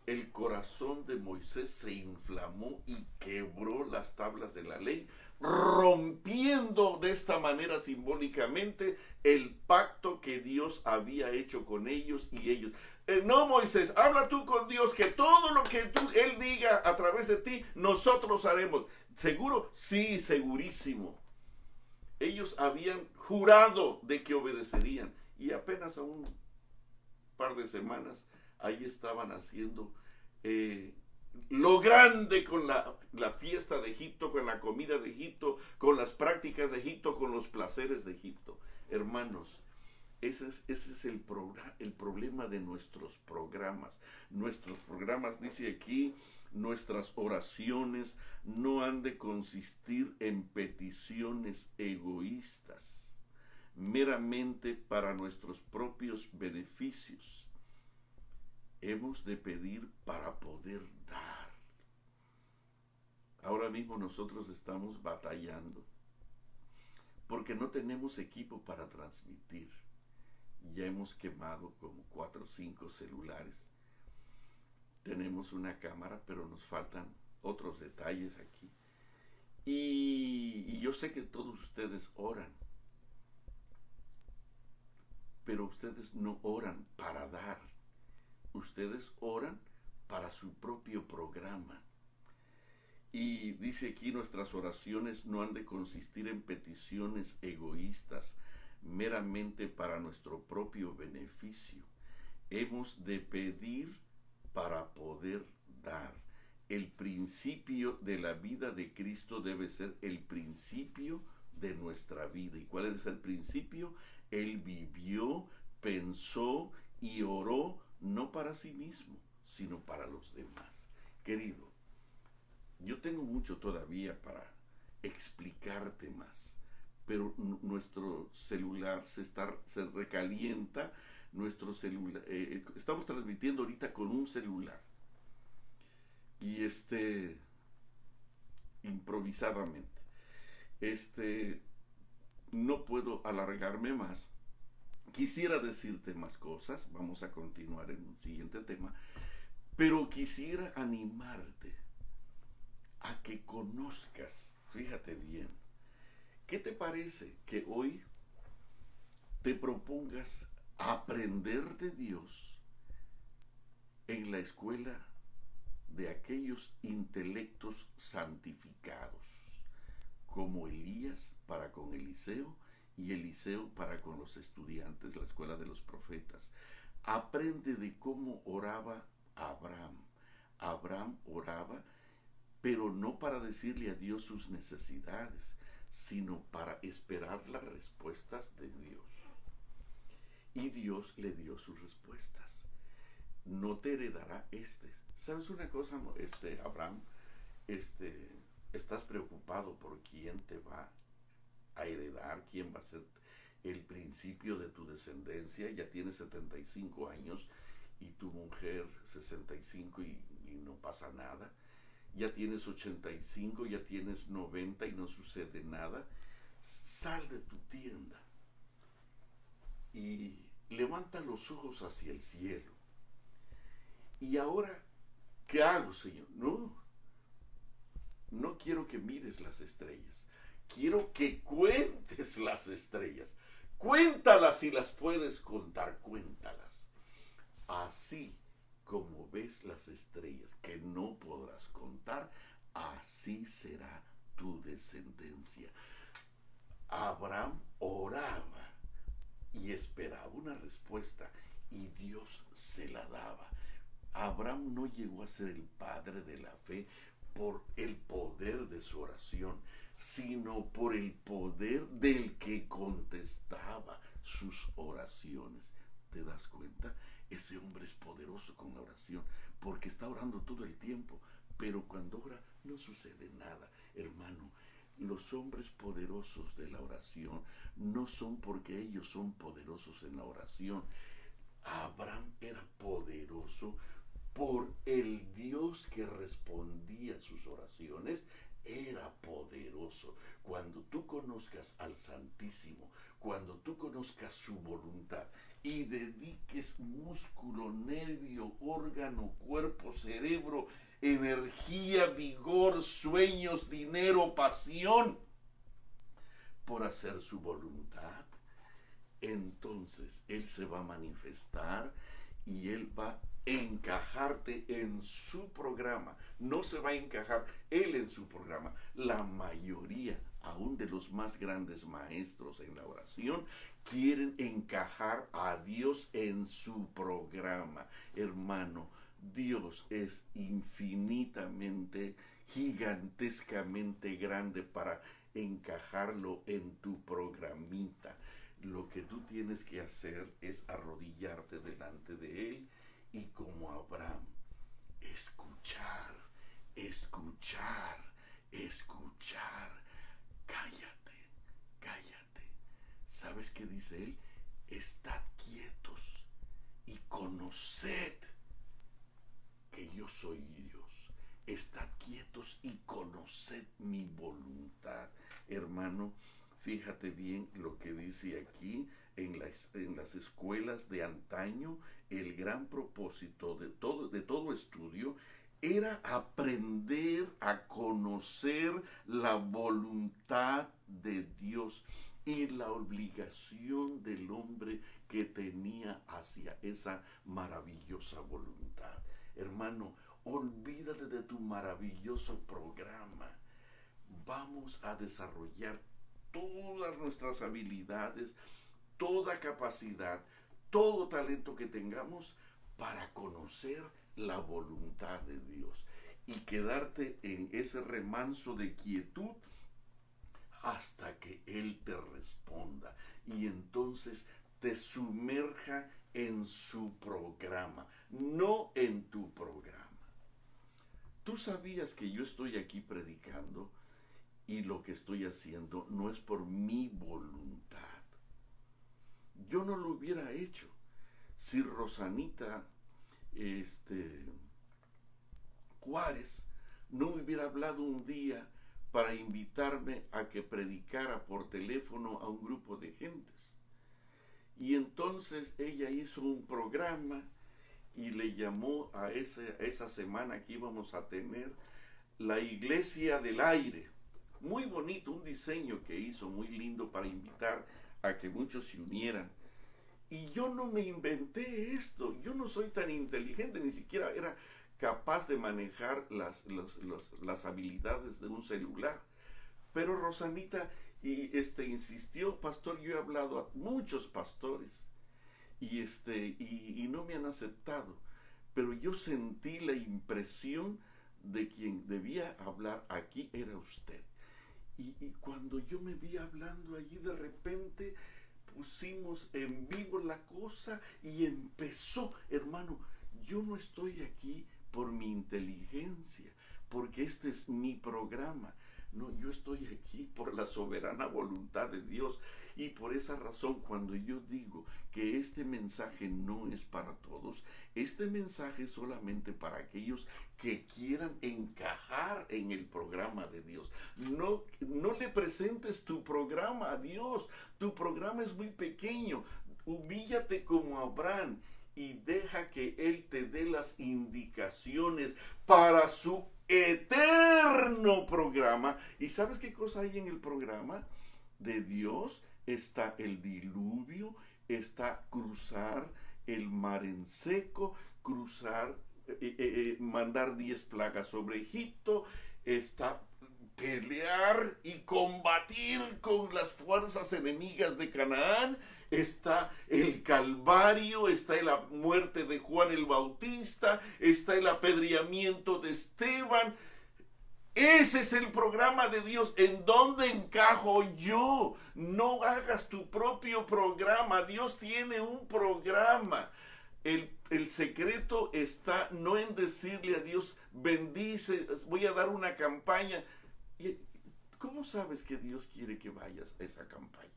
el corazón de Moisés se inflamó y quebró las tablas de la ley, rompiendo de esta manera simbólicamente el pacto que Dios había hecho con ellos y ellos. No, Moisés, habla tú con Dios, que todo lo que Él diga a través de ti, nosotros haremos. ¿Seguro? Sí, segurísimo. Ellos habían jurado de que obedecerían, y apenas a un par de semanas ahí estaban haciendo lo grande con la fiesta de Egipto, con la comida de Egipto, con las prácticas de Egipto, con los placeres de Egipto. Hermanos, ese es el problema de nuestros programas. Nuestros programas, dice aquí, nuestras oraciones no han de consistir en peticiones egoístas, meramente para nuestros propios beneficios. Hemos de pedir para poder dar. Ahora mismo nosotros estamos batallando porque no tenemos equipo para transmitir. Ya hemos quemado como 4 o 5 celulares. Tenemos una cámara, pero nos faltan otros detalles aquí. Y yo sé que todos ustedes oran, pero ustedes no oran para dar. Ustedes oran para su propio programa. Y dice aquí, nuestras oraciones no han de consistir en peticiones egoístas, meramente para nuestro propio beneficio. Hemos de pedir para poder dar. El principio de la vida de Cristo debe ser el principio de nuestra vida. ¿Y cuál es el principio? Él vivió, pensó y oró no para sí mismo, sino para los demás. Querido, yo tengo mucho todavía para explicarte más, pero nuestro celular se recalienta. Nuestro celular, estamos transmitiendo ahorita con un celular, y improvisadamente, no puedo alargarme más. Quisiera decirte más cosas, vamos a continuar en un siguiente tema, pero quisiera animarte a que conozcas, fíjate bien, ¿qué te parece que hoy te propongas aprender de Dios en la escuela de aquellos intelectos santificados, como Elías para con Eliseo y Eliseo para con los estudiantes, la escuela de los profetas? Aprende de cómo oraba Abraham. Abraham oraba, pero no para decirle a Dios sus necesidades, sino para esperar las respuestas de Dios. Y Dios le dio sus respuestas. No te heredará ¿Sabes una cosa, Abraham? Estás preocupado por quién te va a heredar, quién va a ser el principio de tu descendencia. Ya tienes 75 años y tu mujer 65 y no pasa nada. Ya tienes 85, ya tienes 90 y no sucede nada. Sal de tu tienda y levanta los ojos hacia el cielo. Y ahora, ¿qué hago, Señor? No quiero que mires las estrellas. Quiero que cuentes las estrellas. Cuéntalas si las puedes contar, cuéntalas. Así como ves las estrellas que no podrás contar, así será tu descendencia. Abraham oraba y esperaba una respuesta, y Dios se la daba. Abraham no llegó a ser el padre de la fe por el poder de su oración, sino por el poder del que contestaba sus oraciones. ¿Te das cuenta? Ese hombre es poderoso con la oración, porque está orando todo el tiempo, pero cuando ora no sucede nada. Hermano, los hombres poderosos de la oración no son porque ellos son poderosos en la oración. Abraham era poderoso por el Dios que respondía a sus oraciones. Era poderoso. Cuando tú conozcas al Santísimo, cuando tú conozcas su voluntad y dediques músculo, nervio, órgano, cuerpo, cerebro, energía, vigor, sueños, dinero, pasión por hacer su voluntad, entonces Él se va a manifestar y Él va a encajarte en su programa. No se va a encajar Él en su programa. La mayoría, aún de los más grandes maestros en la oración, quieren encajar a Dios en su programa. Hermano, Dios es infinitamente, gigantescamente grande para encajarlo en tu programita. Lo que tú tienes que hacer es arrodillarte delante de Él y, como Abraham, escuchar, escuchar, escuchar. Cállate, cállate. ¿Sabes qué dice Él? Estad quietos y conoced que yo soy Dios. Estad quietos y conoced mi voluntad. Hermano, fíjate bien lo que dice aquí en las escuelas de antaño. El gran propósito de todo estudio era aprender a conocer la voluntad de Dios y la obligación del hombre que tenía hacia esa maravillosa voluntad. Hermano, olvídate de tu maravilloso programa. Vamos a desarrollar todas nuestras habilidades, toda capacidad, todo talento que tengamos para conocer la voluntad de Dios y quedarte en ese remanso de quietud hasta que Él te responda y entonces te sumerja en su programa, no en tu programa. Tú sabías que yo estoy aquí predicando y lo que estoy haciendo no es por mi voluntad. Yo no lo hubiera hecho si Rosanita Juárez no me hubiera hablado un día para invitarme a que predicara por teléfono a un grupo de gentes. Y entonces ella hizo un programa y le llamó a esa semana que íbamos a tener la Iglesia del Aire. Muy bonito, un diseño que hizo muy lindo para invitar a que muchos se unieran. Y yo no me inventé esto, yo no soy tan inteligente, ni siquiera era capaz de manejar las habilidades de un celular. Pero Rosanita insistió, pastor, yo he hablado a muchos pastores y no me han aceptado. Pero yo sentí la impresión de quien debía hablar aquí era usted. Y cuando yo me vi hablando allí, de repente pusimos en vivo la cosa y empezó. Hermano, yo no estoy aquí por mi inteligencia, porque este es mi programa. No, yo estoy aquí por la soberana voluntad de Dios. Y por esa razón, cuando yo digo que este mensaje no es para todos, este mensaje es solamente para aquellos que quieran encajar en el programa de Dios. No le presentes tu programa a Dios. Tu programa es muy pequeño. Humíllate como Abraham y deja que Él te dé las indicaciones para su eterno programa. ¿Y sabes qué cosa hay en el programa de Dios? Está el diluvio, está cruzar el mar en seco, mandar 10 plagas sobre Egipto, está pelear y combatir con las fuerzas enemigas de Canaán, está el Calvario, está la muerte de Juan el Bautista, está el apedreamiento de Esteban. Ese es el programa de Dios. ¿En dónde encajo yo? No hagas tu propio programa. Dios tiene un programa. El secreto está no en decirle a Dios, bendice, voy a dar una campaña. ¿Cómo sabes que Dios quiere que vayas a esa campaña?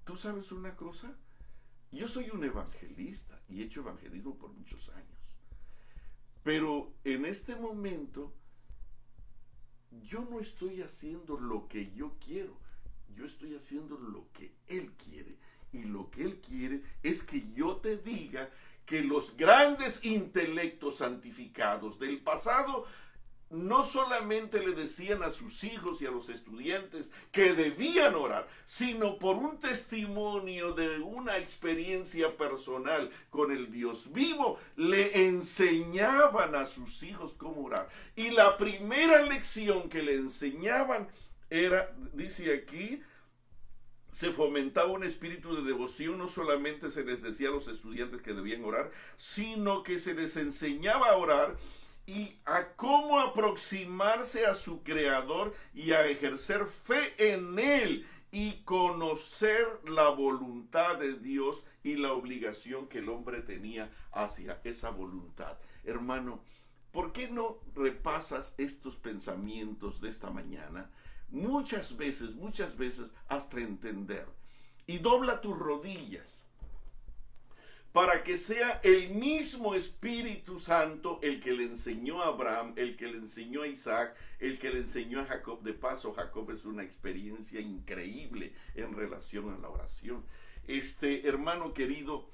¿Tú sabes una cosa? Yo soy un evangelista y he hecho evangelismo por muchos años. Pero en este momento yo no estoy haciendo lo que yo quiero. Yo estoy haciendo lo que Él quiere. Y lo que Él quiere es que yo te diga que los grandes intelectos santificados del pasado no solamente le decían a sus hijos y a los estudiantes que debían orar, sino por un testimonio de una experiencia personal con el Dios vivo, le enseñaban a sus hijos cómo orar. Y la primera lección que le enseñaban era, dice aquí, se fomentaba un espíritu de devoción. No solamente se les decía a los estudiantes que debían orar, sino que se les enseñaba a orar y a cómo aproximarse a su Creador y a ejercer fe en Él y conocer la voluntad de Dios y la obligación que el hombre tenía hacia esa voluntad. Hermano, ¿por qué no repasas estos pensamientos de esta mañana? Muchas veces hasta entender. Y dobla tus rodillas para que sea el mismo Espíritu Santo el que le enseñó a Abraham, el que le enseñó a Isaac, el que le enseñó a Jacob. De paso, Jacob es una experiencia increíble en relación a la oración. Hermano querido,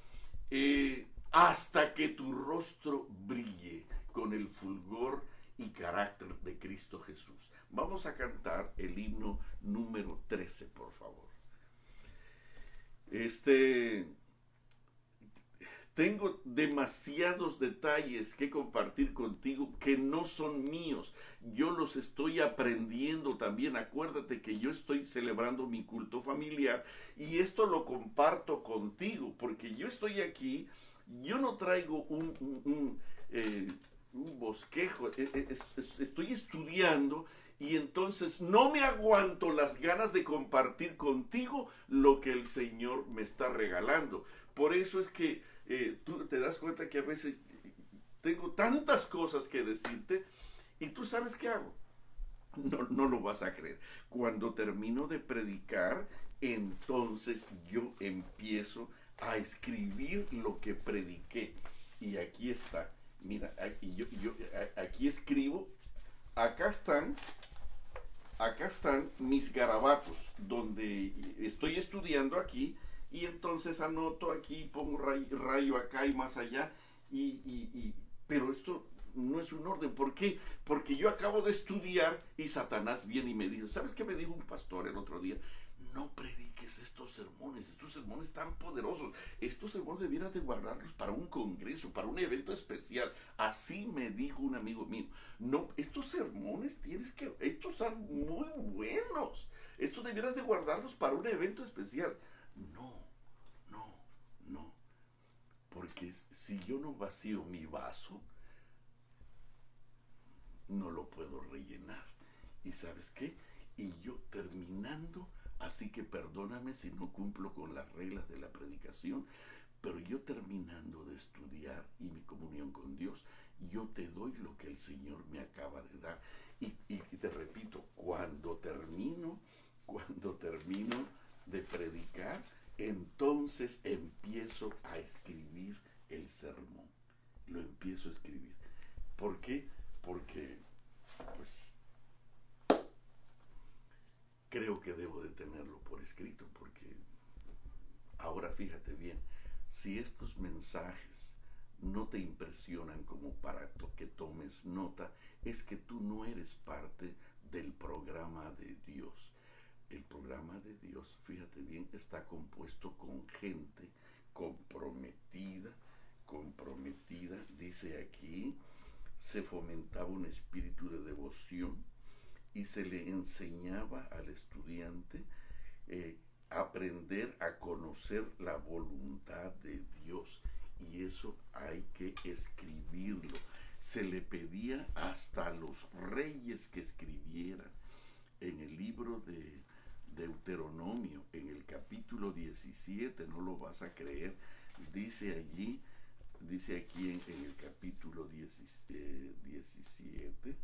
hasta que tu rostro brille con el fulgor y carácter de Cristo Jesús. Vamos a cantar el himno número 13, por favor. Tengo demasiados detalles que compartir contigo que no son míos. Yo los estoy aprendiendo también. Acuérdate que yo estoy celebrando mi culto familiar y esto lo comparto contigo porque yo estoy aquí. Yo no traigo un bosquejo. Estoy estudiando y entonces no me aguanto las ganas de compartir contigo lo que el Señor me está regalando. Por eso es que tú te das cuenta que a veces tengo tantas cosas que decirte y tú sabes qué hago. No lo vas a creer. Cuando termino de predicar, entonces yo empiezo a escribir lo que prediqué. Y aquí está. Mira, aquí escribo. Acá están mis garabatos, donde estoy estudiando aquí. Y entonces anoto aquí, pongo rayo acá y más allá, pero esto no es un orden. ¿Por qué? Porque yo acabo de estudiar y Satanás viene y me dijo, ¿sabes qué me dijo un pastor el otro día? No prediques estos sermones tan poderosos. Estos sermones debieras de guardarlos para un congreso, para un evento especial. Así me dijo un amigo mío. No, estos sermones estos son muy buenos. Estos debieras de guardarlos para un evento especial. No. Porque si yo no vacío mi vaso, no lo puedo rellenar. ¿Y sabes qué? Y yo terminando, así que perdóname si no cumplo con las reglas de la predicación, pero yo terminando de estudiar y mi comunión con Dios, yo te doy lo que el Señor me acaba de dar. Y te repito, cuando termino de predicar, entonces empiezo a escribir el sermón. Lo empiezo a escribir. ¿Por qué? Porque, pues, creo que debo de tenerlo por escrito, porque ahora fíjate bien, si estos mensajes no te impresionan como para que tomes nota, es que tú no eres parte del programa de Dios. El programa de Dios, fíjate bien, está compuesto con gente comprometida, dice aquí, se fomentaba un espíritu de devoción y se le enseñaba al estudiante aprender a conocer la voluntad de Dios. Y eso hay que escribirlo. Se le pedía hasta a los reyes que escribieran. En el libro de Deuteronomio, en el capítulo 17, no lo vas a creer, dice allí, dice aquí en el capítulo 17,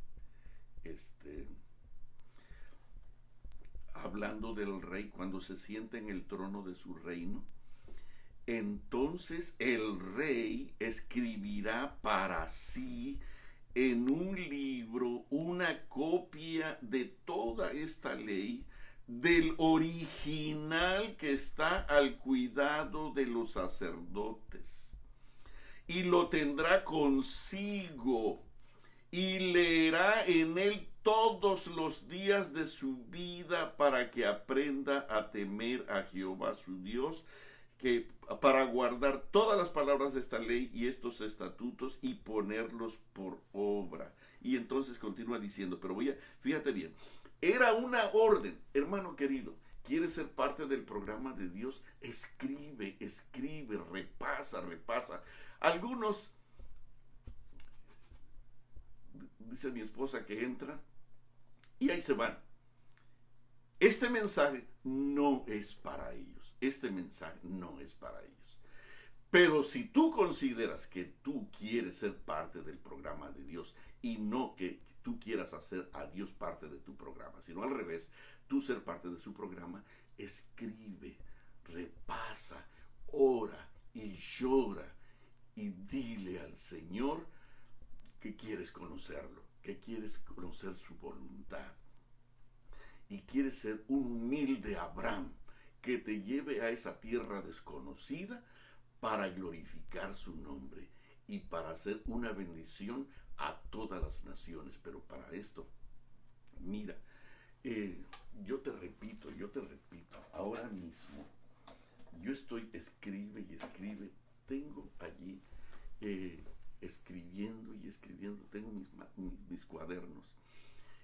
hablando del rey cuando se sienta en el trono de su reino. Entonces el rey escribirá para sí en un libro una copia de toda esta ley, del original que está al cuidado de los sacerdotes, y lo tendrá consigo y leerá en él todos los días de su vida para que aprenda a temer a Jehová su Dios, que para guardar todas las palabras de esta ley y estos estatutos y ponerlos por obra. Y entonces continúa diciendo, pero fíjate bien, era una orden, hermano querido. ¿Quieres ser parte del programa de Dios? Escribe, repasa. Algunos, dice mi esposa, que entra y ahí se van. Este mensaje no es para ellos. Este mensaje no es para ellos. Pero si tú consideras que tú quieres ser parte del programa de Dios y no que tú quieras hacer a Dios parte de tu programa, sino al revés, tú ser parte de su programa, escribe, repasa, ora y llora y dile al Señor que quieres conocerlo, que quieres conocer su voluntad y quieres ser un humilde Abraham que te lleve a esa tierra desconocida para glorificar su nombre y para hacer una bendición a todas las naciones. Pero para esto, mira, yo te repito, ahora mismo, yo estoy escribe, tengo allí escribiendo, tengo mis cuadernos,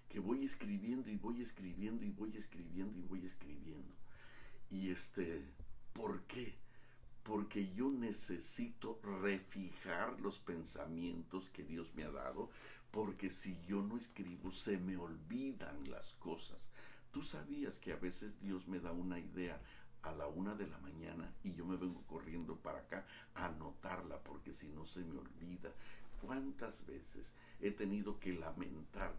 que voy escribiendo. Y ¿por qué? Porque yo necesito refijar los pensamientos que Dios me ha dado, porque si yo no escribo se me olvidan las cosas. Tú sabías que a veces Dios me da una idea a la 1 de la mañana y yo me vengo corriendo para acá a anotarla, porque si no se me olvida. ¿Cuántas veces he tenido que lamentar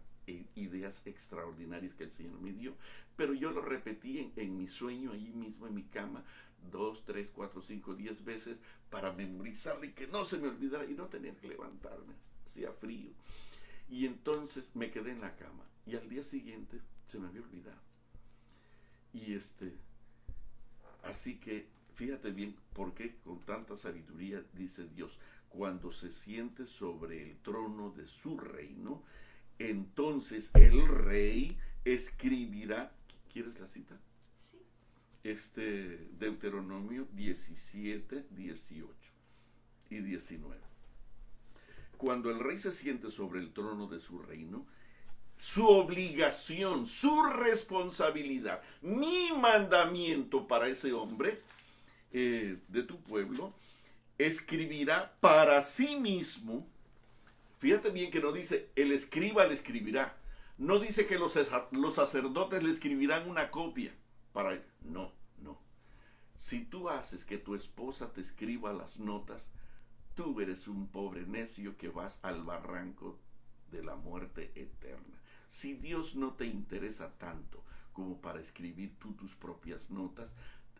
ideas extraordinarias que el Señor me dio, pero yo lo repetí en mi sueño, ahí mismo en mi cama, 2, 3, 4, 5, 10 veces para memorizarla y que no se me olvidara y no tenía que levantarme, hacía frío. Y entonces me quedé en la cama y al día siguiente se me había olvidado. Y así que fíjate bien por qué con tanta sabiduría dice Dios, cuando se siente sobre el trono de su reino, entonces el rey escribirá. ¿Quieres la cita?
Sí.
Deuteronomio 17, 18 y 19. Cuando el rey se siente sobre el trono de su reino, su obligación, su responsabilidad, mi mandamiento para ese hombre de tu pueblo, escribirá para sí mismo. Fíjate bien que no dice el escriba le escribirá. No dice que los sacerdotes le escribirán una copia para él. No. Si tú haces que tu esposa te escriba las notas, tú eres un pobre necio que vas al barranco de la muerte eterna. Si Dios no te interesa tanto como para escribir tú tus propias notas,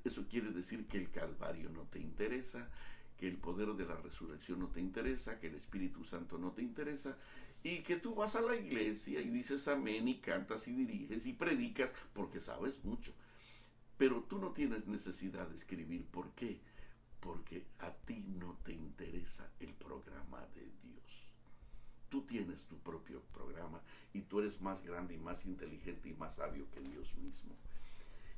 eso quiere decir que el Calvario no te interesa, que el poder de la resurrección no te interesa, que el Espíritu Santo no te interesa, y que tú vas a la iglesia y dices amén y cantas y diriges y predicas porque sabes mucho. Pero tú no tienes necesidad de escribir. ¿Por qué? Porque a ti no te interesa el programa de Dios. Tú tienes tu propio programa y tú eres más grande y más inteligente y más sabio que Dios mismo.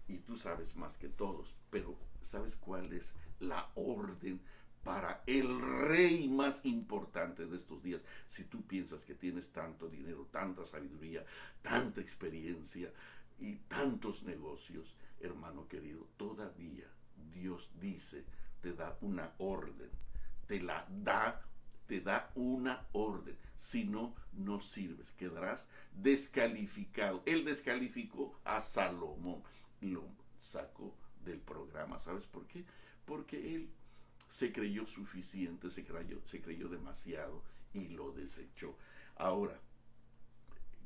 Y tú sabes más que todos, pero ¿sabes cuál es la orden para el rey más importante de estos días? Si tú piensas que tienes tanto dinero, tanta sabiduría, tanta experiencia y tantos negocios, hermano querido, todavía Dios dice, te da una orden, te da una orden. Si no, no sirves, quedarás descalificado. Él descalificó a Salomón, lo sacó del programa. ¿Sabes por qué? Porque él se creyó suficiente, se creyó demasiado y lo desechó. Ahora,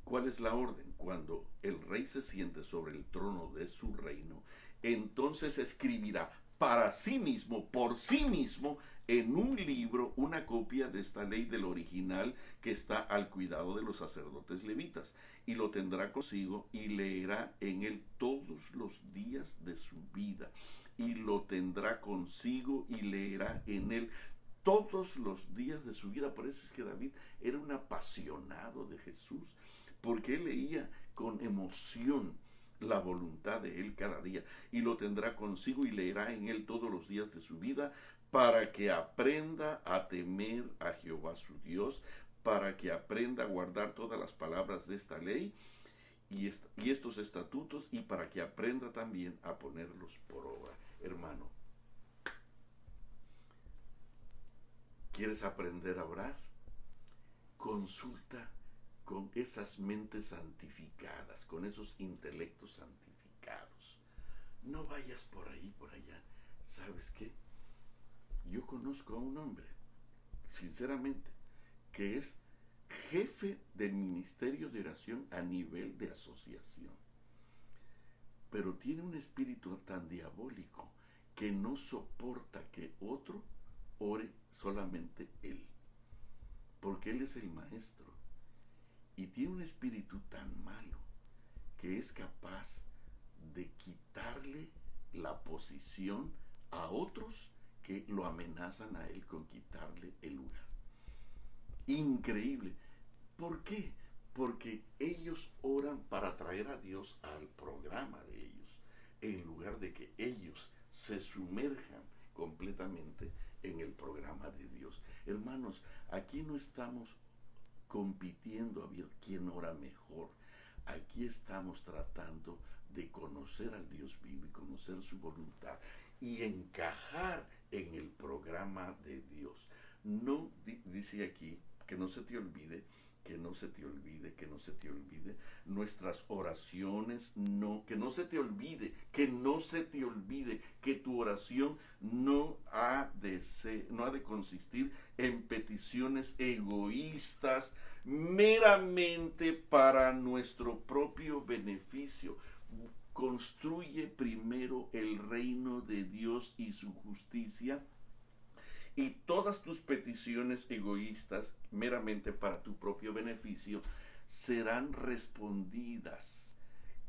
¿cuál es la orden? Cuando el rey se siente sobre el trono de su reino, entonces escribirá para sí mismo, por sí mismo, en un libro, una copia de esta ley del original que está al cuidado de los sacerdotes levitas, y lo tendrá consigo y leerá en él todos los días de su vida, y lo tendrá consigo y leerá en él todos los días de su vida. Por eso es que David era un apasionado de Jesús, porque él leía con emoción la voluntad de él cada día, y lo tendrá consigo y leerá en él todos los días de su vida, para que aprenda a temer a Jehová su Dios, para que aprenda a guardar todas las palabras de esta ley y estos estatutos, y para que aprenda también a ponerlos por obra. Hermano, ¿quieres aprender a orar? Consulta con esas mentes santificadas, con esos intelectos santificados. No vayas por ahí, por allá. ¿Sabes qué? Yo conozco a un hombre, sinceramente, que es jefe del ministerio de oración a nivel de asociación, pero tiene un espíritu tan diabólico que no soporta que otro ore, solamente él, porque él es el maestro, y tiene un espíritu tan malo que es capaz de quitarle la posición a otros que lo amenazan a él con quitarle el lugar. Increíble. ¿Por qué? Porque ellos oran para traer a Dios al programa de ellos, en lugar de que ellos se sumerjan completamente en el programa de Dios. Hermanos, aquí no estamos compitiendo a ver quién ora mejor. Aquí estamos tratando de conocer al Dios vivo y conocer su voluntad y encajar en el programa de Dios. No dice aquí que no se te olvide, que no se te olvide, que no se te olvide nuestras oraciones, que no se te olvide, que no se te olvide que tu oración no ha de consistir en peticiones egoístas meramente para nuestro propio beneficio. Construye primero el reino de Dios y su justicia, y todas tus peticiones egoístas meramente para tu propio beneficio serán respondidas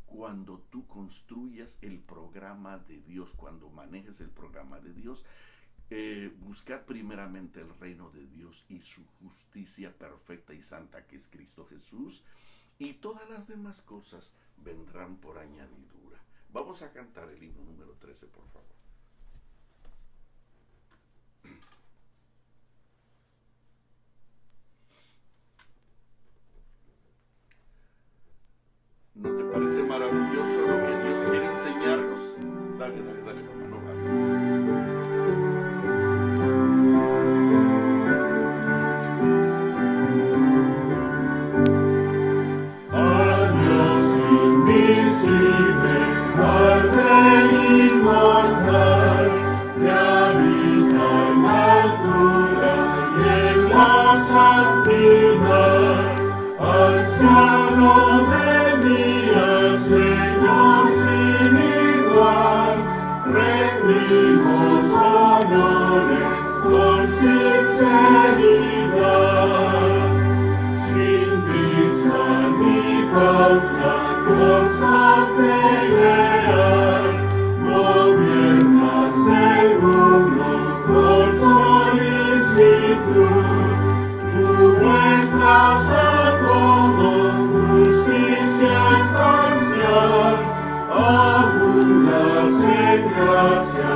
cuando tú construyas el programa de Dios, cuando manejes el programa de Dios. Buscad primeramente el reino de Dios y su justicia perfecta y santa, que es Cristo Jesús, y todas las demás cosas vendrán por añadidura. Vamos a cantar el himno número 13, por favor. ¿No te parece maravilloso lo que Dios quiere enseñarnos? Dale, hermano, vale.
Al Rey inmortal, que habita en la altura y en la santidad, anciano de días, Señor sin igual, rendimos honores con sinceridad, sin prisa ni pausa, constante y leal, gobiernas el mundo con solicitud. Tú muestras a todos justicia imparcial, abundas en gracia,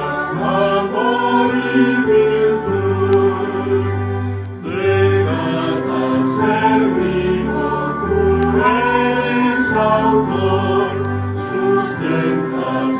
amor y virtud. De cada ser vivo tú eres autor, sustentas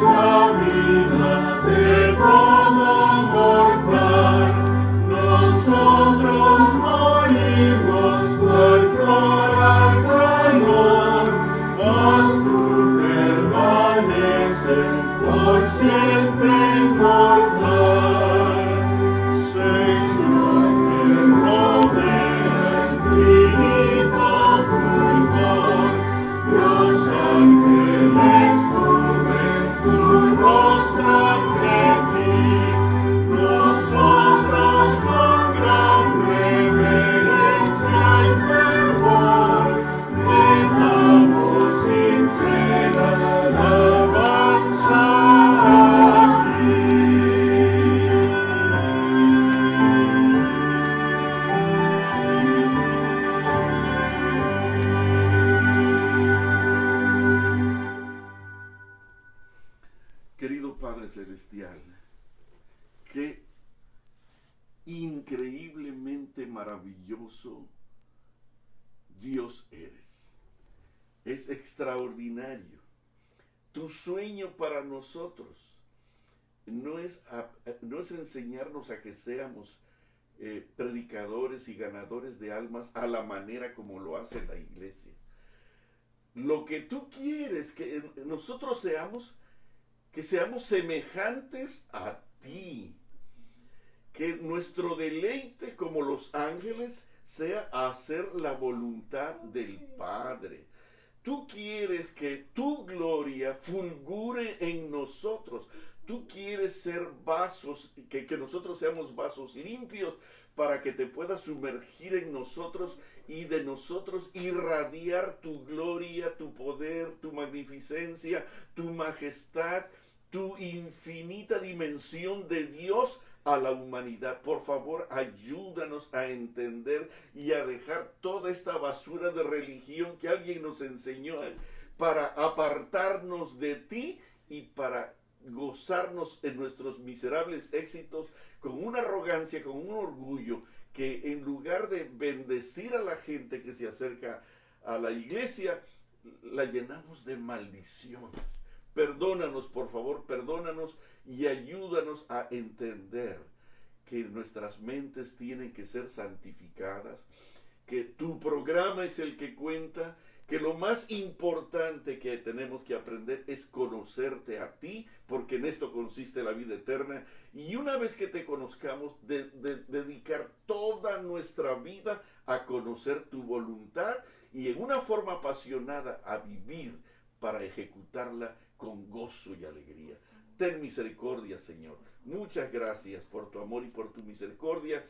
increíblemente maravilloso Dios eres. Es extraordinario. Tu sueño para nosotros no es enseñarnos a que seamos predicadores y ganadores de almas a la manera como lo hace la iglesia. Lo que tú quieres que nosotros seamos, que seamos semejantes a ti. Que nuestro deleite como los ángeles sea hacer la voluntad del Padre. Tú quieres que tu gloria fulgure en nosotros. Tú quieres ser vasos, que nosotros seamos vasos limpios para que te puedas sumergir en nosotros y de nosotros irradiar tu gloria, tu poder, tu magnificencia, tu majestad, tu infinita dimensión de Dios a la humanidad. Por favor, ayúdanos a entender y a dejar toda esta basura de religión que alguien nos enseñó para apartarnos de ti y para gozarnos en nuestros miserables éxitos con una arrogancia, con un orgullo, que en lugar de bendecir a la gente que se acerca a la iglesia, la llenamos de maldiciones. Perdónanos, por favor, perdónanos y ayúdanos a entender que nuestras mentes tienen que ser santificadas, que tu programa es el que cuenta, que lo más importante que tenemos que aprender es conocerte a ti, porque en esto consiste la vida eterna. Y una vez que te conozcamos, dedicar toda nuestra vida a conocer tu voluntad y en una forma apasionada a vivir para ejecutarla con gozo y alegría. Ten misericordia, Señor. Muchas gracias por tu amor y por tu misericordia.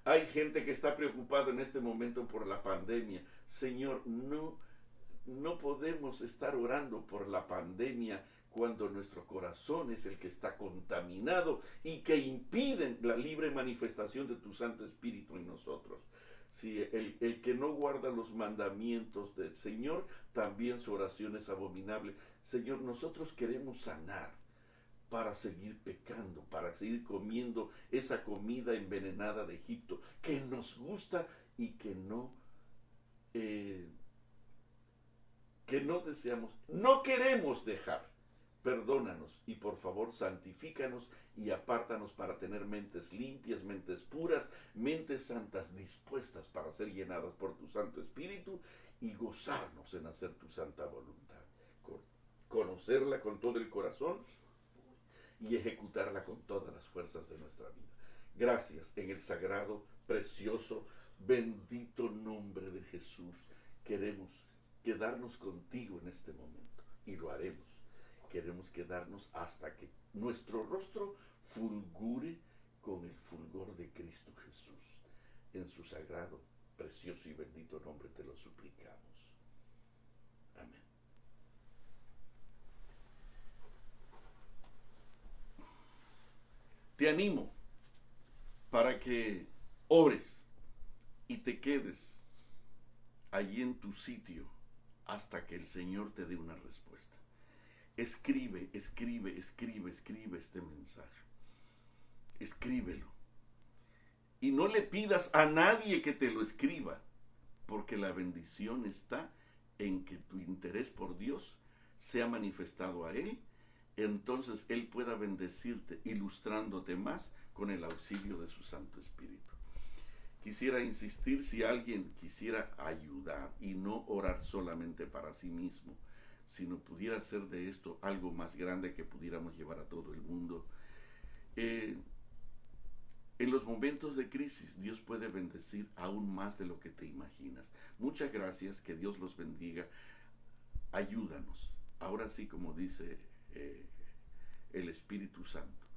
Hay gente que está preocupada en este momento por la pandemia. Señor, no podemos estar orando por la pandemia cuando nuestro corazón es el que está contaminado y que impiden la libre manifestación de tu Santo Espíritu en nosotros. Si el que no guarda los mandamientos del Señor, también su oración es abominable. Señor, nosotros queremos sanar para seguir pecando, para seguir comiendo esa comida envenenada de Egipto, que nos gusta y que no deseamos, no queremos dejar. Perdónanos y por favor santifícanos y apártanos para tener mentes limpias, mentes puras, mentes santas dispuestas para ser llenadas por tu Santo Espíritu y gozarnos en hacer tu santa voluntad. Conocerla con todo el corazón y ejecutarla con todas las fuerzas de nuestra vida. Gracias en el sagrado, precioso, bendito nombre de Jesús. Queremos quedarnos contigo en este momento y lo haremos. Queremos quedarnos hasta que nuestro rostro fulgure con el fulgor de Cristo Jesús. En su sagrado, precioso y bendito nombre te lo suplicamos. Amén. Te animo para que ores y te quedes allí en tu sitio hasta que el Señor te dé una respuesta. Escribe este mensaje. Escríbelo. Y no le pidas a nadie que te lo escriba, porque la bendición está en que tu interés por Dios sea manifestado a Él, entonces Él pueda bendecirte, ilustrándote más con el auxilio de su Santo Espíritu. Quisiera insistir, si alguien quisiera ayudar y no orar solamente para sí mismo, sino pudiera hacer de esto algo más grande que pudiéramos llevar a todo el mundo. En los momentos de crisis, Dios puede bendecir aún más de lo que te imaginas. Muchas gracias, que Dios los bendiga. Ayúdanos. Ahora sí, como dice el Espíritu Santo,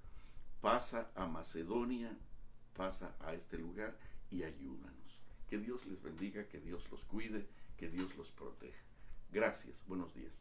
pasa a Macedonia, pasa a este lugar y ayúdanos. Que Dios les bendiga, que Dios los cuide, que Dios los proteja. Gracias, buenos días.